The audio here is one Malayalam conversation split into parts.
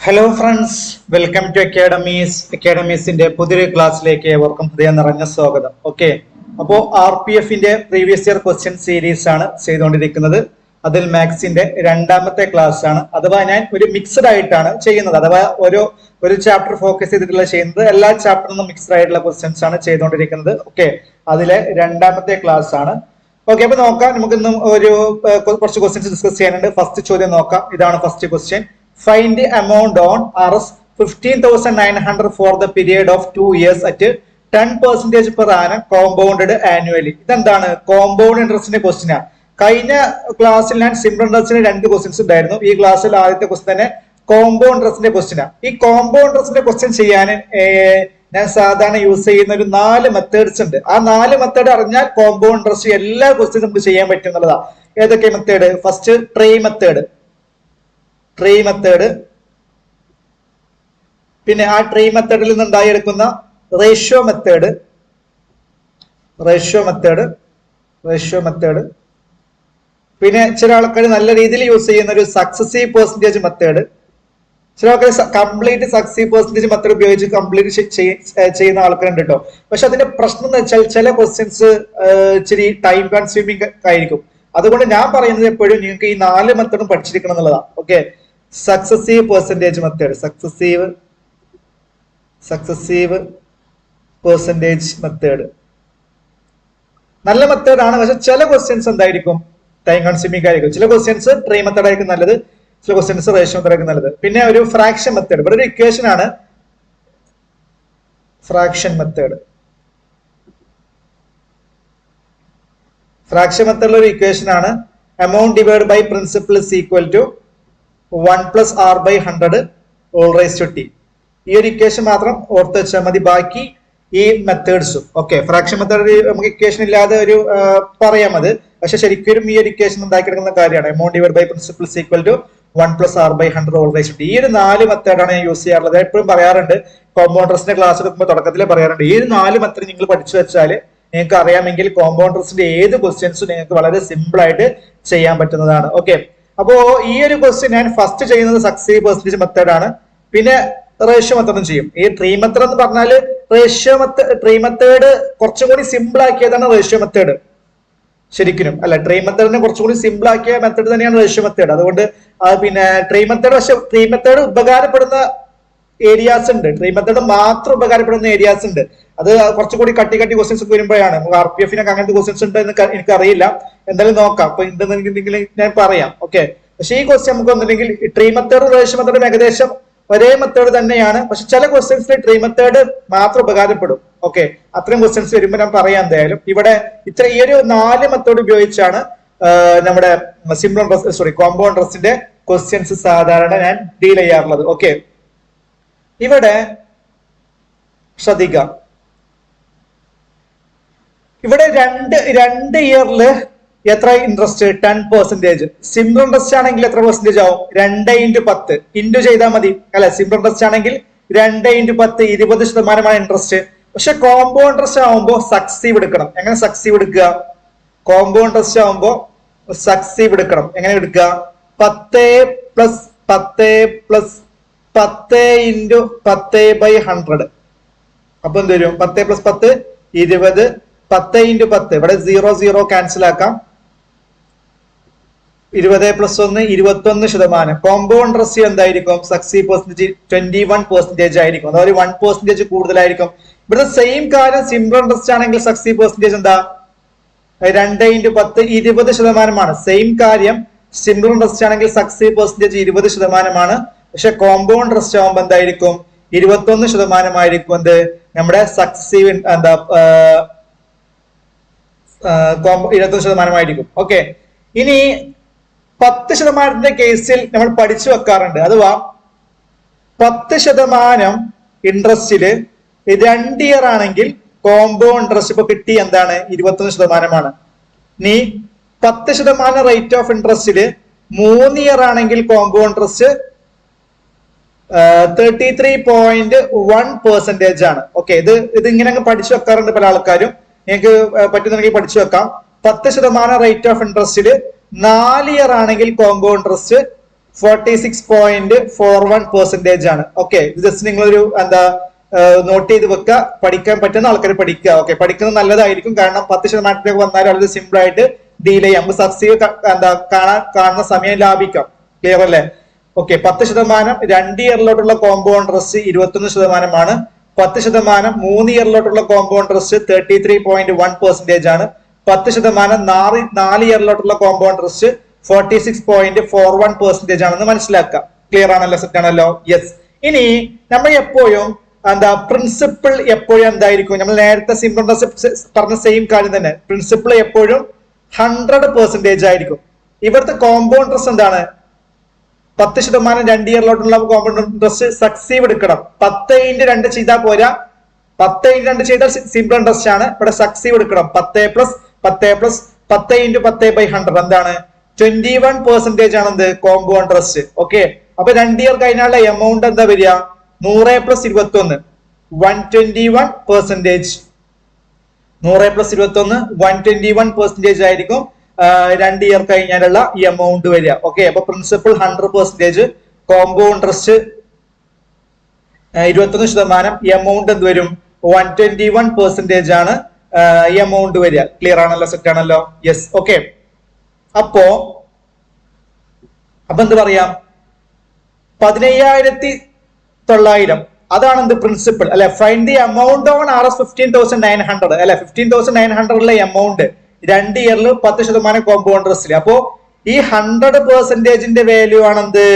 ഹലോ ഫ്രണ്ട്സ്, വെൽക്കം ടു അക്കാഡമീസിന്റെ പുതിയൊരു ക്ലാസ്സിലേക്ക് ഏവർക്കും ഹൃദയം നിറഞ്ഞ സ്വാഗതം. ഓക്കെ, അപ്പോൾ RPFന്റെ പ്രീവിയസ് ഇയർ ക്വസ്റ്റ്യൻ സീരീസ് ആണ് ചെയ്തുകൊണ്ടിരിക്കുന്നത്. അതിൽ മാത്സിന്റെ രണ്ടാമത്തെ ക്ലാസ് ആണ്. അഥവാ ഞാൻ ഒരു മിക്സഡ് ആയിട്ടാണ് ചെയ്യുന്നത്. അഥവാ ഒരു ചാപ്റ്റർ ഫോക്കസ് ചെയ്തിട്ടുള്ള ചെയ്യുന്നത്, എല്ലാ ചാപ്റ്ററിനും മിക്സഡ് ആയിട്ടുള്ള ക്വസ്റ്റ്യൻസ് ആണ് ചെയ്തുകൊണ്ടിരിക്കുന്നത്. ഓക്കെ, അതിലെ രണ്ടാമത്തെ ക്ലാസ് ആണ്. ഓക്കെ, അപ്പൊ നോക്കാം. നമുക്ക് ഇന്നും കുറച്ച് ക്വസ്റ്റ്യൻസ് ഡിസ്കസ് ചെയ്യാനുണ്ട്. ഫസ്റ്റ് ചോദ്യം നോക്കാം. ഇതാണ് first question. Find the amount on Rs 15,900 for the period of 2 years at 10% per annum compounded annually. ഇതെന്താണ്? കോമ്പൗണ്ട് ഇൻട്രസ്റ്റിന്റെ ക്വസ്റ്റ്യൻ ആണ്. കഴിഞ്ഞ ക്ലാസ്സിൽ ഞാൻ സിമ്പിൾ ഇൻട്രസ്റ്റിന് 2 ക്വസ്റ്റ്യൻസ് ഉണ്ടായിരുന്നു. ഈ ക്ലാസ്സിൽ ആദ്യത്തെ ക്വസ്റ്റ്യൻ തന്നെ കോമ്പൗണ്ട് ഇൻട്രസ്റ്റിന്റെ ക്വസ്റ്റ്യൻ ആണ്. ഈ കോമ്പൗണ്ട് ഇൻട്രസ്റ്റിന്റെ ക്വസ്റ്റ്യൻ ചെയ്യാൻ ഞാൻ സാധാരണ യൂസ് ചെയ്യുന്ന ഒരു 4 മെത്തേഡ്സ് ഉണ്ട്. ആ 4 മെത്തേഡ് അറിഞ്ഞാൽ കോമ്പൗണ്ട് ഇൻട്രസ്റ്റ് എല്ലാ ക്വസ്റ്റ്യനും നമുക്ക് ചെയ്യാൻ പറ്റും എന്നുള്ളതാണ്. ഏതൊക്കെ മെത്തേഡ്? First tree method. പിന്നെ ആ ട്രീ മെത്തേഡിൽ നിന്ന് ഉണ്ടായെടുക്കുന്ന റേഷ്യോ മെത്തേഡ്. പിന്നെ ചില ആൾക്കാർ നല്ല രീതിയിൽ യൂസ് ചെയ്യുന്ന ഒരു സക്സസീവ് പെർസെന്റേജ് മെത്തേഡ്. ചില ആൾക്കാർ കംപ്ലീറ്റ് സക്സസീവ് പെർസെന്റേജ് മെത്തേഡ് ഉപയോഗിച്ച് കംപ്ലീറ്റ് ചെയ്യുന്ന ആൾക്കാരുണ്ട് കേട്ടോ. പക്ഷെ അതിന്റെ പ്രശ്നം എന്ന് വെച്ചാൽ ചില ക്വസ്റ്റ്യൻസ് ഇച്ചിരി ടൈം കൺസ്യൂമിങ് ആയിരിക്കും. അതുകൊണ്ട് ഞാൻ പറയുന്നത് എപ്പോഴും നിങ്ങൾക്ക് ഈ 4 മെത്തേഡും പഠിച്ചിരിക്കണം എന്നുള്ളതാണ്. Okay, successive percentage method, successive percentage method നല്ല മെത്തേഡാണ്. പക്ഷെ ചില ക്വസ്റ്റ്യൻസ് എന്തായിരിക്കും? ടൈം കൺസ്യൂമിംഗ് ആയിരിക്കും. ചില ക്വസ്റ്റ്യൻസ് ട്രീ മെത്തേഡ് ആയിരിക്കും നല്ലത്, ചില ക്വസ്റ്റ്യൻസ് റേഷ്യോ മെത്തേഡ് ആയിരിക്കും നല്ലത്. പിന്നെ ഒരു ഫ്രാക്ഷൻ മെത്തേഡ്. ഇവിടെ ഒരു ഇക്വേഷൻ ആണ് ഫ്രാക്ഷൻ മെത്തേഡ്. ഫ്രാക്ഷൻ മെത്തേഡിൽ ഒരു ഇക്വേഷൻ ആണ് amount divided by principal is equal to 1 plus r by 100 all raised to t. ഈ ഒരു ഇക്വേഷൻ മാത്രം ഓർത്ത് വെച്ചാൽ മതി. ബാക്കി ഈ മെത്തേഡ്സും ഓക്കെ. ഫ്രാക്ഷൻ മെത്തേഡ് നമുക്ക് ഇക്വേഷൻ ഇല്ലാതെ ഒരു പറയാം അത്. പക്ഷെ ശരിക്കും ഈ ഒരു ഇക്വേഷൻ ഉണ്ടാക്കിയെടുക്കുന്ന കാര്യമാണ്. amount divided by principal is equal to 1 plus r by 100 all raised to t. ഈ ഒരു 4 മെത്തേഡാണ് ഞാൻ യൂസ് ചെയ്യാറുള്ളത്. എപ്പോഴും പറയാറുണ്ട്, കോമ്പൗണ്ടേഴ്സിന്റെ ക്ലാസ് എടുക്കുമ്പോൾ തുടക്കത്തിൽ പറയാറുണ്ട്, ഈ 4 മെത്തേഡ് നിങ്ങൾ പഠിച്ചു വെച്ചാൽ നിങ്ങൾക്ക് അറിയാമെങ്കിൽ കോമ്പൗണ്ടേഴ്സിന്റെ ഏത് ക്വസ്റ്റ്യൻസും നിങ്ങൾക്ക് വളരെ സിമ്പിൾ ആയിട്ട് ചെയ്യാൻ പറ്റുന്നതാണ്. ഓക്കെ, അപ്പോ ഈ ഒരു ക്വസ്റ്റ്യൻ ഞാൻ ഫസ്റ്റ് ചെയ്യുന്നത് സക്സസീവ് പെർസെന്റേജ് മെത്തേഡ് ആണ്. പിന്നെ റേഷ്യോ മെത്തേഡും ചെയ്യും. ഈ ട്രീ മെത്തേഡ് എന്ന് പറഞ്ഞാല് ട്രീ മെത്തേഡ് കുറച്ചും കൂടി സിമ്പിൾ ആക്കിയതാണ് റേഷ്യോ മെത്തേഡ്. ശരിക്കും അല്ല, ട്രീ മെത്തേഡിനെ കുറച്ചും കൂടി സിമ്പിൾ ആക്കിയ മെത്തേഡ് തന്നെയാണ് റേഷ്യോ മെത്തേഡ്. അതുകൊണ്ട് പിന്നെ ട്രീ മെത്തേഡ്, പക്ഷെ ട്രീ മെത്തേഡ് ഉപകാരപ്പെടുന്ന ഏരിയാസ് ഉണ്ട്, ട്രീ മെത്തേഡ് മാത്രം ഉപകാരപ്പെടുന്ന ഏരിയാസ് ഉണ്ട്. അത് കുറച്ചുകൂടി കട്ടി ക്വസ്റ്റ്യൻസ് വരുമ്പോഴാണ്. RPFനൊക്കെ അങ്ങനത്തെ ക്വസ്റ്റ്യൻസ് ഉണ്ട് എന്ന് എനിക്കറിയില്ല. എന്തായാലും നോക്കാം. അപ്പൊ എന്തെങ്കിലും ഞാൻ പറയാം. ഓക്കെ, പക്ഷെ ഈ ക്വസ്റ്റ്യൻ നമുക്ക് ഒന്നുമില്ലെങ്കിൽ ട്രീ മെത്തേഡും റേഷ്യോ മെത്തേഡും ഏകദേശം ഒരേ മെത്തേഡ് തന്നെയാണ്. പക്ഷെ ചില ക്വസ്റ്റ്യൻസിൽ ട്രീ മെത്തേഡ് മാത്രം ഉപകാരപ്പെടും. ഓക്കെ, അത്രയും ക്വസ്റ്റ്യൻസ് വരുമ്പോൾ ഞാൻ പറയാം. എന്തായാലും ഇവിടെ ഈ ഒരു 4 മെത്തേഡ് ഉപയോഗിച്ചാണ് നമ്മുടെ കോമ്പൗണ്ട് ഇൻട്രസ്റ്റിന്റെ ക്വസ്റ്റ്യൻസ് സാധാരണ ഞാൻ ഡീൽ ചെയ്യാറുള്ളത്. ഓക്കെ, ഇവിടെ ശ്രദ്ധിക്കാം. ഇവിടെ രണ്ട് ഇയറിൽ എത്ര ഇൻട്രസ്റ്റ്? 10%. സിമ്പിൾ ഇൻട്രസ്റ്റ് ആണെങ്കിൽ എത്ര പെർസെന്റേജ് ആവും? 2 × 10 ഇൻറ്റു ചെയ്താൽ മതി അല്ലെ. സിമ്പിൾ ഇൻട്രസ്റ്റ് ആണെങ്കിൽ 2 × 10 20% ഇൻട്രസ്റ്റ്. പക്ഷെ കോമ്പൗണ്ട് ഇൻട്രസ്റ്റ് ആവുമ്പോൾ സക്സീവ് എടുക്കണം. എങ്ങനെ സക്സീവ് എടുക്കുക? കോമ്പൗണ്ട് ഇൻട്രസ്റ്റ് ആവുമ്പോൾ സക്സീവ് എടുക്കണം. എങ്ങനെ എടുക്കുക? 10 + 10 + 10 × 10/100. അപ്പൊ എന്ത് വരും? 10 + 10 20. 10 × 10 ഇവിടെ 0 ക്യാൻസൽ ആക്കാം. 20 + 1 21%. കോമ്പൗണ്ട് ഇൻട്രസ്റ്റ് എന്തായിരിക്കും? സക്സീവ് പെർസെന്റേജ് 21% ആയിരിക്കും. അതായത് 1% കൂടുതലായിരിക്കും. ഇവിടെ സെയിം കാര്യം സിമ്പിൾ ഇൻട്രസ്റ്റ് ആണെങ്കിൽ സക്സീവ് പെർസെന്റേജ് എന്താ? 2 × 10 20%. സെയിം കാര്യം സിമ്പിൾ ഇൻട്രസ്റ്റ് ആണെങ്കിൽ സക്സീവ് പെർസെന്റേജ് 20%. പക്ഷെ കോമ്പൗണ്ട് ഇൻട്രസ്റ്റ് ആവുമ്പോൾ എന്തായിരിക്കും? 21% ആയിരിക്കും. എന്ത്? നമ്മുടെ സക്സീവ് 21% ആയിരിക്കും. ഓക്കെ, ഇനി 10% കേസിൽ നമ്മൾ പഠിച്ചു വെക്കാറുണ്ട്. അഥവാ 10% ഇൻട്രസ്റ്റില് 2 ഇയർ ആണെങ്കിൽ കോമ്പൗണ്ട് ഇൻട്രസ്റ്റ് ഇപ്പൊ കിട്ടി എന്താണ്? 21%. ഇനി 10% റേറ്റ് ഓഫ് ഇൻട്രസ്റ്റില് 3 ഇയർ ആണെങ്കിൽ കോമ്പൗണ്ട് ഇൻട്രസ്റ്റ് 33.1% ആണ്. ഓക്കെ, ഇത് ഇങ്ങനെ പഠിച്ചു വെക്കാറുണ്ട് പല ആൾക്കാരും. നിങ്ങൾക്ക് പറ്റുന്നുണ്ടെങ്കിൽ പഠിച്ചു വെക്കാം. 10% റേറ്റ് ഓഫ് ഇൻട്രസ്റ്റില് 4 ഇയർ ആണെങ്കിൽ കോമ്പൗണ്ട് ഇൻട്രസ്റ്റ് 46.41% ആണ്. ഓക്കെ, ജസ്റ്റ് നിങ്ങളൊരു നോട്ട് ചെയ്ത് വെക്കുക, പഠിക്കാൻ പറ്റുന്ന ആൾക്കാർ പഠിക്കുക. ഓക്കെ, പഠിക്കുന്നത് നല്ലതായിരിക്കും, കാരണം 10% വന്നാൽ വളരെ സിമ്പിൾ ആയിട്ട് ഡീൽ ചെയ്യാം. നമുക്ക് സബ്സിഡി കാണുന്ന സമയം ലാഭിക്കാം. ക്ലിയർ അല്ലേ? ഓക്കെ, 10% 2 ഇയറിലോട്ടുള്ള കോമ്പൗണ്ട് ഇൻട്രസ്റ്റ് 21%. 10% 3 ഇയറിലോട്ടുള്ള കോമ്പൗണ്ട് ഇൻട്രസ്റ്റ് 33.1% ആണ്. 10% 4 ഇയറിലോട്ടുള്ള കോമ്പൗണ്ട് ഇൻട്രസ്റ്റ് 46.41% ആണെന്ന് മനസ്സിലാക്കുക. ക്ലിയർ ആണല്ലോ? സെറ്റ് ആണല്ലോ? യെസ്. ഇനി നമ്മൾ എപ്പോഴും പ്രിൻസിപ്പിൾ എപ്പോഴും എന്തായിരിക്കും? നമ്മൾ നേരത്തെ സിമ്പിൾ ഇൻട്രസ്റ്റ് പറഞ്ഞ സെയിം കാര്യം തന്നെ. പ്രിൻസിപ്പിൾ എപ്പോഴും 100% ആയിരിക്കും. ഇവിടുത്തെ കോമ്പൗണ്ട് ഇൻട്രസ്റ്റ് എന്താണ്? 10% 2 ഇയറിലോട്ടുള്ള കോമ്പൗണ്ട് ഇൻട്രസ്റ്റ് സക്സീവ് എടുക്കണം. 10 × 2 ചെയ്താൽ പോരാ. 10 × 2 ചെയ്താൽ സിമ്പിൾ ഇൻട്രസ്റ്റ് ആണ്. ഇവിടെ സക്സീവ് എടുക്കണം. 10 + 10 + 10 × 10/100 എന്താണ്? 21% ആണ് എന്ത്? Compound interest. ഓക്കെ, അപ്പൊ 2 ഇയർ കഴിഞ്ഞാലുള്ള എമൗണ്ട് എന്താ വരിക? 100 + 21 121%. 100 + 21 121% ആയിരിക്കും 2 ഇയർ കഴിഞ്ഞാലുള്ള ഈ എമൗണ്ട് വരിക. ഓക്കെ, അപ്പൊ പ്രിൻസിപ്പൽ 100%, കോമ്പൗണ്ട് ഇൻട്രസ്റ്റ് 21%, എമൗണ്ട് എന്ത് വരും? 121% ആണ് ഈ എമൗണ്ട് വരിക. ക്ലിയർ ആണല്ലോ? സെറ്റ് ആണല്ലോ? യെസ്. ഓക്കെ, അപ്പൊ എന്ത് പറയാം? 15,900 അതാണ് എന്ത്? പ്രിൻസിപ്പൽ അല്ലെ? Find the amount on RS 15,900 അല്ലെ? 15,900 എമൗണ്ട് 2 ഇയറിൽ 10% കോമ്പൗണ്ട് ഇൻട്രസ്റ്റിൽ. അപ്പോ ഈ 100%ന്റെ വാല്യൂ ആണെന്ത്?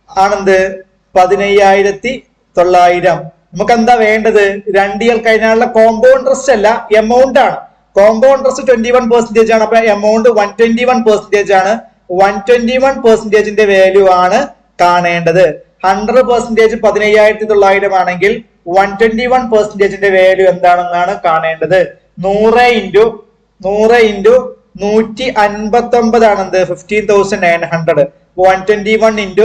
15,900. നമുക്ക് എന്താ വേണ്ടത്? 2 ഇയർ കഴിഞ്ഞാലുള്ള കോമ്പൗണ്ട് ഇൻട്രസ്റ്റ് അല്ല, എമൗണ്ട് ആണ്. കോമ്പൗണ്ട് ഇൻട്രസ്റ്റ് 21% ആണ്. അപ്പൊ എമൗണ്ട് 121% ആണ്. 121%ന്റെ വാല്യൂ ആണ് കാണേണ്ടത്. 100% 15,900 ആണെങ്കിൽ 121%ന്റെ വാല്യൂ എന്താണെന്നാണ് കാണേണ്ടത്. 100 × 159 ആണെന്ത്? 15,900. 121 ×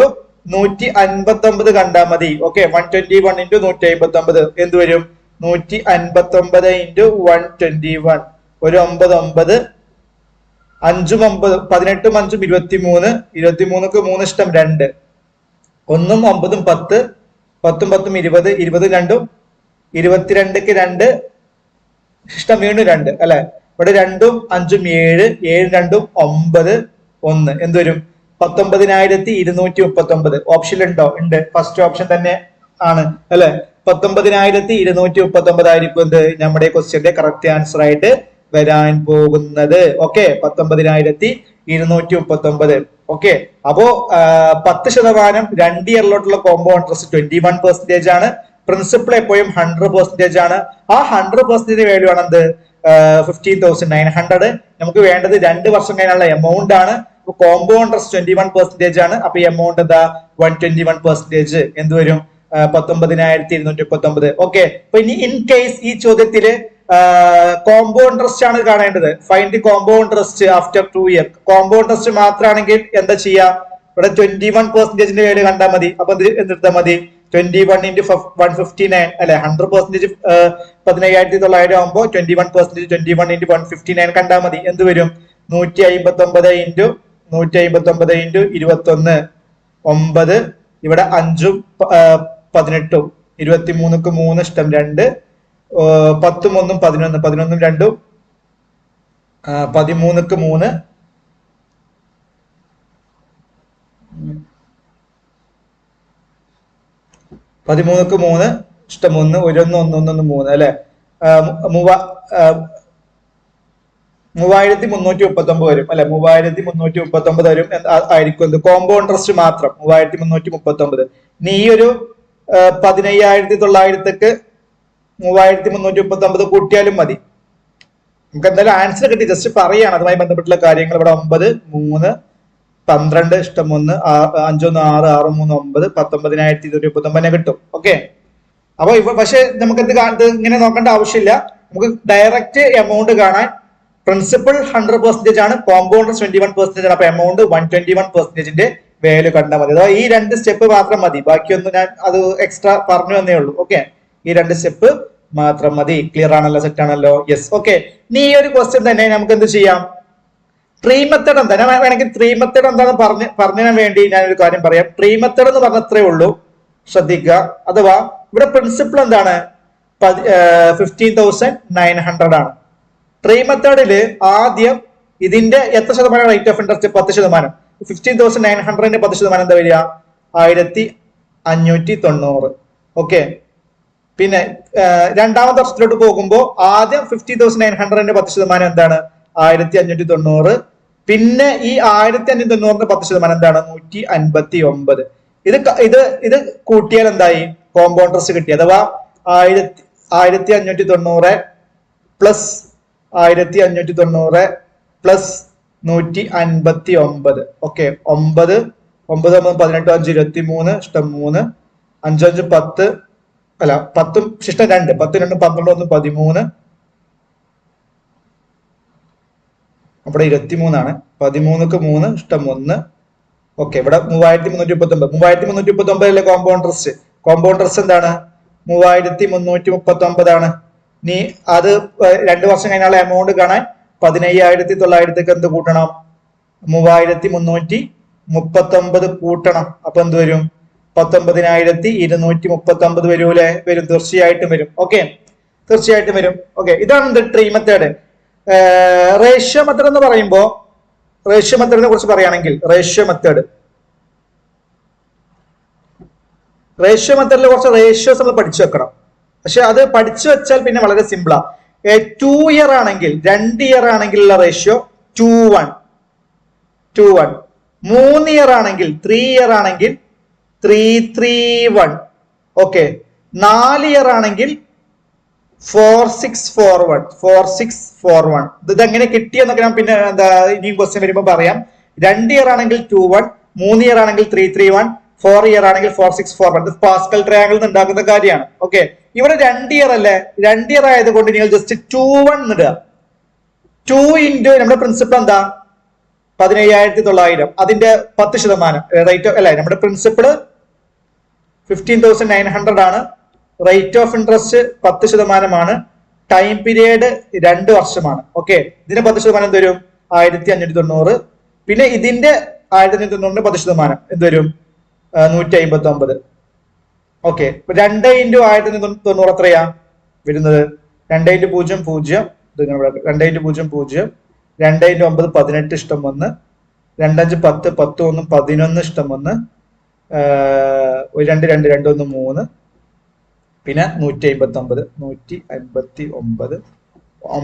159 കണ്ടാൽ മതി. ഓക്കെ, 121 × 159 എന്ത് വരും? 159 × 121 ഒരു 9 9 5 9 18 5 23 23ക്ക് 3 ഇഷ്ടം 2 1 9 10 10 10 20 20 2 22ക്ക് 2 ഇഷ്ടം വീണ്ടും 2 അല്ലെ? ഇവിടെ 2 5 7 7 2 9 1 എന്ത് വരും? 19,239. ഓപ്ഷൻ ഉണ്ടോ? ഉണ്ട്. ഫസ്റ്റ് ഓപ്ഷൻ തന്നെ ആണ് അല്ലെ? 19,239 ആയിരിക്കും എന്ത്? നമ്മുടെ ക്വസ്റ്റ്യന്റെ കറക്റ്റ് ആൻസർ ആയിട്ട് വരാൻ പോകുന്നത്. ഓക്കെ, 19,239. ഓക്കെ, അപ്പോ 10% 2 ഇയറിലോട്ടുള്ള കോമ്പൗണ്ട് ഇൻട്രസ്റ്റ് 21% ആണ്. പ്രിൻസിപ്പൾ എപ്പോഴും 100% ആണ്. ആ 100% വാല്യൂ ആണ് എന്ത്? 15,900. നമുക്ക് വേണ്ടത് 2 വർഷം കഴിഞ്ഞുള്ള എമൗണ്ട് ആണ്. കോമ്പൗണ്ട് ഇൻട്രസ്റ്റ് 21% ആണ്. അപ്പൊ എമൗണ്ട് എന്താ? 121%. എന്ത് വരും? 19,239. ഓക്കെ, അപ്പൊ ഇനി ഇൻ കേസ് ഈ ചോദ്യത്തില് കോമ്പൗണ്ട് ഇൻട്രസ്റ്റ് ആണ് കാണേണ്ടത്. Find the compound interest after 2 year. Compound interest മാത്രമാണെങ്കിൽ എന്താ ചെയ്യാ? ഇവിടെ 21%ന്റെ വാല്യൂ കണ്ടാൽ മതി. അപ്പൊ എന്തെടുത്താൽ മതി? 21 × 159 അല്ലെ? 100% 15,900 ആകുമ്പോൾ 21% 21 × 159 കണ്ടാൽ മതി. എന്ത് വരും? 159 × 159 × 21 9. ഇവിടെ 5 18 23ക്ക് 3 ഇഷ്ടം 2 10 1 11 11 2 13ക്ക് 3 13ക്ക് 3 ഇഷ്ടം 1 1 1 1 1 3 അല്ലെ? 3,339 വരും അല്ലെ? 3,339 വരും ആയിരിക്കും കോമ്പൗണ്ട് ഇൻട്രസ്റ്റ് മാത്രം. 3,339. ഇനി ഈ ഒരു 15,900ക്ക് 3,339 കൂട്ടിയാലും മതി. നമുക്ക് എന്തായാലും ആൻസർ കിട്ടി. ജസ്റ്റ് പറയാണ് അതുമായി ബന്ധപ്പെട്ടുള്ള കാര്യങ്ങൾ. ഇവിടെ 9 3 12 ഇഷ്ടം 1 5 1 6 6 3 9 19,239 കിട്ടും. ഓക്കെ, അപ്പൊ പക്ഷെ നമുക്ക് ഇത് ഇങ്ങനെ നോക്കേണ്ട ആവശ്യമില്ല. നമുക്ക് ഡയറക്റ്റ് എമൗണ്ട് കാണാൻ പ്രിൻസിപ്പൽ 100% ആണ്, കോമ്പൗണ്ട് 21% ആണ്. അപ്പൊ എമൗണ്ട് 121%ന്റെ വാല്യൂ കണ്ടാൽ മതി. അഥവാ ഈ 2 സ്റ്റെപ്പ് മാത്രം മതി. ബാക്കിയൊന്നും ഞാൻ അത് എക്സ്ട്രാ പറഞ്ഞു തന്നേ ഉള്ളൂ. ഓക്കെ, ഈ 2 സ്റ്റെപ്പ് മാത്രം മതി. ക്ലിയർ ആണല്ലോ? സെറ്റ് ആണല്ലോ? യെസ്. ഓക്കെ, ഇനി ഈ ഒരു ക്വസ്റ്റ്യൻ തന്നെ നമുക്ക് എന്ത് ചെയ്യാം? ട്രീ മെത്തേഡ് എന്താ, ഞാൻ വേണമെങ്കിൽ ട്രീ മെത്തേഡ് എന്താണെന്ന് പറഞ്ഞതിന് വേണ്ടി ഞാനൊരു കാര്യം പറയാം. ട്രീ മെത്തേഡ് എന്ന് പറഞ്ഞത്രേ ഉള്ളൂ, ശ്രദ്ധിക്കുക. അഥവാ ഇവിടെ പ്രിൻസിപ്പിൾ എന്താണ്, 15,900 ആണ്. ട്രീ മെത്തേഡില് ആദ്യം ഇതിന്റെ എത്ര ശതമാനം റേറ്റ് ഓഫ് ഇൻട്രസ്റ്റ്, 10%. 15,900 10% എന്താ വരിക, 1590. ഓക്കെ. പിന്നെ രണ്ടാമത്തെ വർഷത്തിലോട്ട് പോകുമ്പോൾ ആദ്യം 50,900 10% എന്താണ്, 1590. പിന്നെ ഈ 1590 10% എന്താണ്, 159. ഇത് കൂട്ടിയാൽ എന്തായി, കോമ്പൗണ്ടർസ് കിട്ടി. അഥവാ 1590 പ്ലസ് 1590 പ്ലസ് 159. ഓക്കെ. 9 9 18 5 23 ഇഷ്ടം 3 5 5 10 അല്ല 10 ശിഷ്ടം 2 10 2 12 1 13. അവിടെ 23 ആണ്. 13ക്ക് 3 ഇഷ്ടം 1. ഓക്കെ. ഇവിടെ 3339 അല്ലേ കോമ്പൗണ്ടർസ്. കോമ്പൗണ്ടർസ് എന്താണ്, 3339 ആണ്. ഇനി അത് 2 വർഷം കഴിഞ്ഞാൽ എമൗണ്ട് കാണാൻ 15,900 എന്ത് കൂട്ടണം, 3339 കൂട്ടണം. അപ്പൊ എന്ത് വരും, 19,239 വരൂലേ? വരും, തീർച്ചയായിട്ടും വരും. ഓക്കെ, തീർച്ചയായിട്ടും വരും. ഓക്കെ, ഇതാണ് എന്ത്, ട്രീ മെത്തേഡ്. റേഷ്യോ മെത്തേഡ് എന്ന് പറയുമ്പോൾ, റേഷ്യോ മെത്തേഡിനെ കുറിച്ച് പറയുകയാണെങ്കിൽ, റേഷ്യോ മെത്തേഡിൽ കുറച്ച് റേഷ്യോസ് നമ്മൾ പഠിച്ചു വെക്കണം. പക്ഷെ അത് പഠിച്ചു വെച്ചാൽ പിന്നെ വളരെ സിമ്പിളാ. 2 ഇയർ ആണെങ്കിൽ, 2 ഇയർ ആണെങ്കിലുള്ള റേഷ്യോ 2:1. 3 ഇയർ ആണെങ്കിൽ, 3 ഇയർ ആണെങ്കിൽ 3:3:1. ഓക്കെ. 4 ഇയർ ആണെങ്കിൽ 4:6:4:1. ഇതെങ്ങനെ കിട്ടിയെന്നൊക്കെ ഞാൻ പിന്നെ ഇനിയും ക്വസ്റ്റ്യൻ വരുമ്പോൾ പറയാം. 2 ഇയർ ആണെങ്കിൽ 2:1, 3 ഇയർ ആണെങ്കിൽ 3:3:1, 4 ഇയർ ആണെങ്കിൽ 4:6:4:1. ഇത് പാസ്കൽ ട്രയാങ്കിൾ ഉണ്ടാക്കുന്ന കാര്യമാണ്. ഓക്കെ. ഇവിടെ 2 ഇയർ അല്ലേ, 2 ഇയർ ആയതുകൊണ്ട് നിങ്ങൾ ജസ്റ്റ് 2:1 ഇടുക. 2 ഇൻറ്റു നമ്മുടെ പ്രിൻസിപ്പൾ എന്താ, 15,900. അതിന്റെ 10% റേറ്റ് അല്ലെ, നമ്മുടെ പ്രിൻസിപ്പിള് 15,900 ആണ്. Rate of interest 10% time period 2 വർഷമാണ്. ഓക്കെ. ഇതിന്റെ 10% എന്ത് വരും, 1590. പിന്നെ ഇതിന്റെ 1590 10% എന്ത് വരും, 159. ഓക്കെ. 2 ഇൻറ്റു 1590 എത്രയാ വരുന്നത്, 2 ഇൻറ്റു 0 0, 2 ഇൻറ്റു 0 0, 2 ഇൻറ്റു 9 18 ഇഷ്ടം 1, 2 5 10 10 1 11 ഇഷ്ടം 1, 2 2 2 2 1 3, പിന്നെ 159 9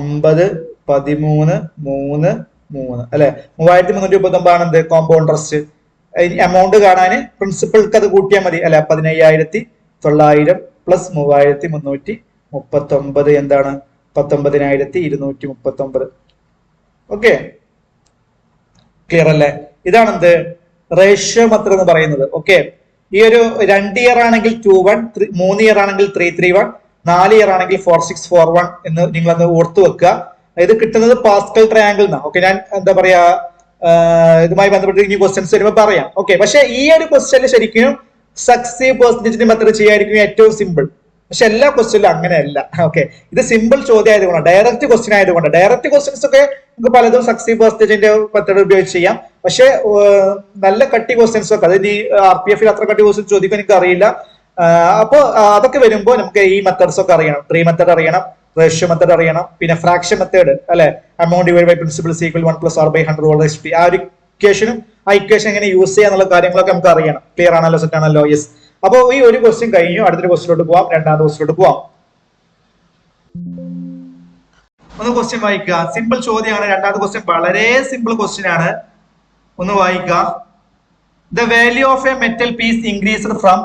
9 13 3 3 അല്ലെ, 3339 ആണ് എന്ത്, കോമ്പൗണ്ടർസ്. എമൗണ്ട് കാണാന് പ്രിൻസിപ്പൾക്ക് അത് കൂട്ടിയാൽ മതി അല്ലെ, 15,900 പ്ലസ് 3,339 എന്താണ്, 19,239. ഓക്കെ, ക്ലിയർ അല്ലേ? ഇതാണ് എന്ത്, റേഷ്യോ മെത്തേഡ് എന്ന് പറയുന്നത്. ഓക്കെ. ഈ ഒരു 2 ഇയർ ആണെങ്കിൽ 2:1, 3 ഇയർ ആണെങ്കിൽ 3:3:1, 4 ഇയർ ആണെങ്കിൽ 4:6:4:1 എന്ന് നിങ്ങൾ അത് ഓർത്തു വെക്കുക. ഇത് കിട്ടുന്നത് പാസ്കൽ ട്രയാങ്കിൾ എന്നാണ്. ഓക്കെ, ഞാൻ എന്താ പറയാ, ഇതുമായി ബന്ധപ്പെട്ട് ഇനി ക്വസ്റ്റ്യൻസ് വരുമ്പോൾ പറയാം. ഓക്കെ, പക്ഷെ ഈ ഒരു ക്വസ്റ്റ്യനിൽ ശരിക്കും സക്സീവ് പെർസെന്റേജിന്റെ മെത്തേഡ് ചെയ്യായിരിക്കും ഏറ്റവും സിമ്പിൾ. പക്ഷെ എല്ലാ ക്വസ്റ്റ്യനിലും അങ്ങനെയല്ല. ഓക്കെ, ഇത് സിമ്പിൾ ചോദ്യം ആയതുകൊണ്ട്, ഡയറക്റ്റ് ക്വസ്റ്റ്യൻ ആയതുകൊണ്ട്, ഡയറക്റ്റ് ക്വസ്റ്റ്യൻസ് ഒക്കെ നമുക്ക് പലതും സക്സീവ് പെർസെന്റേജിന്റെ മെത്തേഡ് ഉപയോഗിച്ച് ചെയ്യാം. പക്ഷെ നല്ല കട്ടി ക്വസ്റ്റ്യൻസ് ഒക്കെ, അതായത് ഈ RPF അത്ര കട്ടി ക്വസ്റ്റ്യൻസ് ചോദിക്കാൻ എനിക്ക് അറിയില്ല. അപ്പോൾ അതൊക്കെ വരുമ്പോൾ നമുക്ക് ഈ മെത്തേഡ്സ് ഒക്കെ അറിയണം. ട്രീ മെത്തേഡ് അറിയണം, റേഷ്യോ മെത്തേഡ് അറിയണം, പിന്നെ ഫ്രാക്ഷൻ മെത്തേഡ് അല്ലെ, amount divide by principal equal 1 + r/100 ആ ഒരു ഇക്വേഷനും ആ ഇക്വേഷൻ എങ്ങനെ യൂസ് ചെയ്യാന്നുള്ള കാര്യങ്ങളൊക്കെ നമുക്ക് അറിയണം. ക്ലിയർ ആണല്ലോ, സെറ്റ് ആണല്ലോ? യെസ്. അപ്പോൾ ഈ ഒരു ക്വസ്റ്റ്യൻ കഴിഞ്ഞു, അടുത്തൊരു ക്വസ്റ്റ്യനിലോട്ട് പോവാം, രണ്ടാമത്തെ ക്വസ്റ്റ്യനിലോട്ട് പോവാം. ഒന്ന് ക്വസ്റ്റ്യൻ വായിക്കുക. സിമ്പിൾ ചോദ്യമാണ്. രണ്ടാമത്തെ ക്വസ്റ്റ്യൻ വളരെ സിമ്പിൾ ക്വസ്റ്റ്യൻ ആണ്. ഒന്ന് വായിക്കുക. The value of a metal piece increased from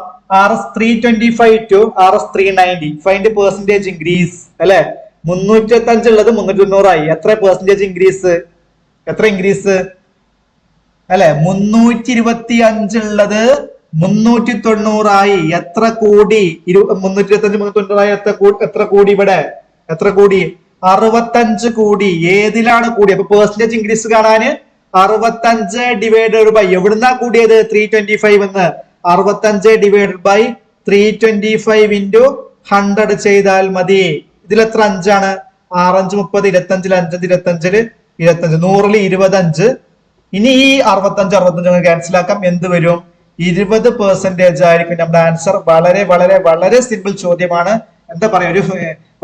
Rs 325 to Rs 390. Find percentage increase. അല്ലെ, 325 ഉള്ളത് 390 ആയി. എത്ര പെർസെന്റേജ് ഇൻക്രീസ്, എത്ര ഇൻക്രീസ് അല്ലെ? 325 ഉള്ളത് 390 ആയി. എത്ര കൂടി? 325 390 ആയി. എത്ര കൂടി? ഇവിടെ എത്ര കൂടി? 65 കൂടി. ഏതിലാണ് കൂടി? അപ്പൊ പെർസെന്റേജ് ഇൻക്രീസ് കാണാന് 65 ഡിവൈഡഡ് ബൈ എവിടുന്നാ കൂടിയത്? 325 എന്ന്. 65 ഡിവൈഡഡ് ബൈ 325 ഇൻറ്റു 100 ചെയ്താൽ മതി. ഇതിൽ എത്ര 5 ആണ്? 6 5 30, 25 5 25 25. 100 25. ഇനി ഈ 65 ക്യാൻസൽ ആക്കാം. എന്ത് വരും? 20% ആയിരിക്കും നമ്മുടെ ആൻസർ. വളരെ വളരെ വളരെ സിമ്പിൾ ചോദ്യമാണ്. എന്താ പറയാ, ഒരു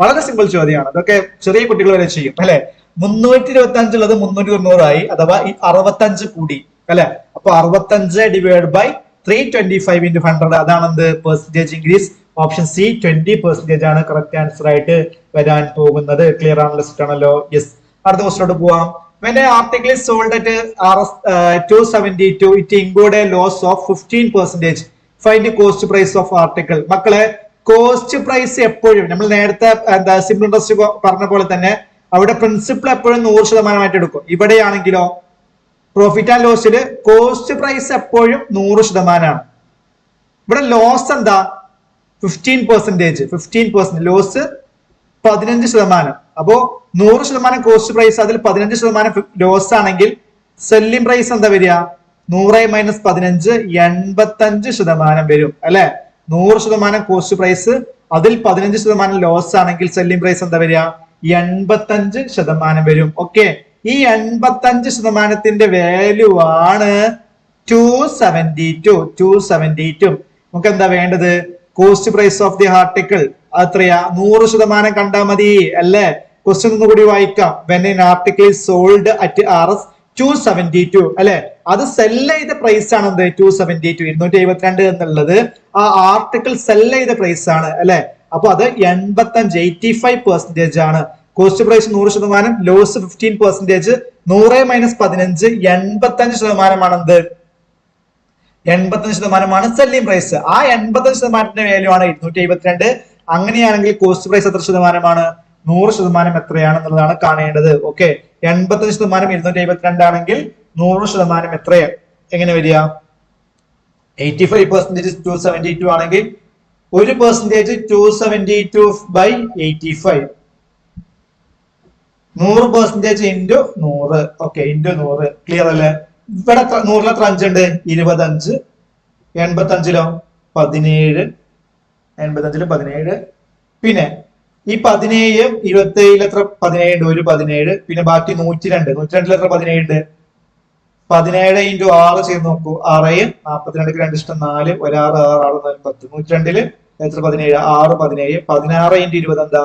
വളരെ സിമ്പിൾ ചോദ്യമാണ്. ഇതൊക്കെ ചെറിയ കുട്ടികൾ വരെ ചെയ്യും അല്ലെ. 325 ഉള്ളത് 390 ആയി, അഥവാ ഈ 65 കൂടി അല്ലെ. അപ്പൊ 65 ഡിവൈഡ് ബൈ 325 into 100, അതാണ് എന്ത്? Percentage increase. ഓപ്ഷൻ സി 20% ആണ് കറക്റ്റ് ആൻസർ ആയിട്ട് വരാൻ പോകുന്നത്. ക്ലിയർ ആണല്ലോ, സെറ്റ് ആണല്ലോ? യെസ്. അടുത്ത ക്വസ്റ്റ്യനോട് പോവാം. When an article is sold at Rs 272, it include a loss of 15%. Find the cost price of article. മക്കളെ, കോസ്റ്റ് പ്രൈസ് എപ്പോഴും നമ്മൾ നേരത്തെ എന്താ സിമ്പിൾ ഇൻട്രസ്റ്റ് പറഞ്ഞ പോലെ തന്നെ അവിടെ പ്രിൻസിപ്പിൾ എപ്പോഴും 100% എടുക്കും. ഇവിടെയാണെങ്കിലോ പ്രോഫിറ്റ് ആൻഡ് ലോസിൽ കോസ്റ്റ് പ്രൈസ് എപ്പോഴും 100%. ഇവിടെ ലോസ് എന്താ? 15%. ലോസ് 15%. അപ്പോ 100% കോസ്റ്റ് പ്രൈസ്, അതിൽ 15% ലോസ് ആണെങ്കിൽ സെല്ലിംഗ് പ്രൈസ് എന്താ വരിക? 100 - 15 85% വരും അല്ലെ. 100% കോസ്റ്റ് പ്രൈസ്, അതിൽ 15% ലോസ് ആണെങ്കിൽ സെല്ലിംഗ് പ്രൈസ് എന്താ വരിക? 85% വരും. ഓക്കെ, ഈ 85%ത്തിന്റെ വാല്യൂ ആണ് 272. നമുക്ക് എന്താ വേണ്ടത്? Cost price of the article അത്രയാ? 100% കണ്ടാൽ മതി അല്ലേ? ക്വസ്റ്റ്യൻ ഒന്നുകൂടി വായിക്കാം. When an article is sold at Rs 272 അല്ലെ, അത് സെല് ചെയ്ത പ്രൈസ് ആണ് എന്ത്? 272, 272 എന്നുള്ളത് ആ ആർട്ടിക്കിൾ സെല് ചെയ്ത പ്രൈസ് ആണ് അല്ലെ. അപ്പൊ അത് 85% ആണ്. Cost price 100%, loss 15%. 100 - 15 85% എന്ത്? 85% സെല്ലിംഗ് പ്രൈസ്. ആ 85%ന്റെ വാല്യൂ ആണ് 272. അങ്ങനെയാണെങ്കിൽ കോസ്റ്റ് പ്രൈസ് എത്ര ശതമാനമാണ്? 100% എത്രയാണെന്നുള്ളതാണ് കാണേണ്ടത്. ഓക്കെ, 85% 272 ആണെങ്കിൽ 100% എത്രയാണ്? എങ്ങനെ വരിക? 85% 272 ആണെങ്കിൽ 1% 272/85. 100% into 100. Okay, into 100. ക്ലിയർ അല്ലേ? ഇവിടെ 100 എത്ര അഞ്ചുണ്ട്? 25. 85 17. 85 17. പിന്നെ ഈ 17 27 എത്ര? 17. ഒരു 17. പിന്നെ ബാക്കി 102. 102 എത്ര? 17. 17 into 6 ചെയ്ത് നോക്കൂ. 6 42 2 ഇഷ്ടം 4. 1 6 6 6 10. 102 എത്ര? 17. 6 17. 16 into 20 എന്താ?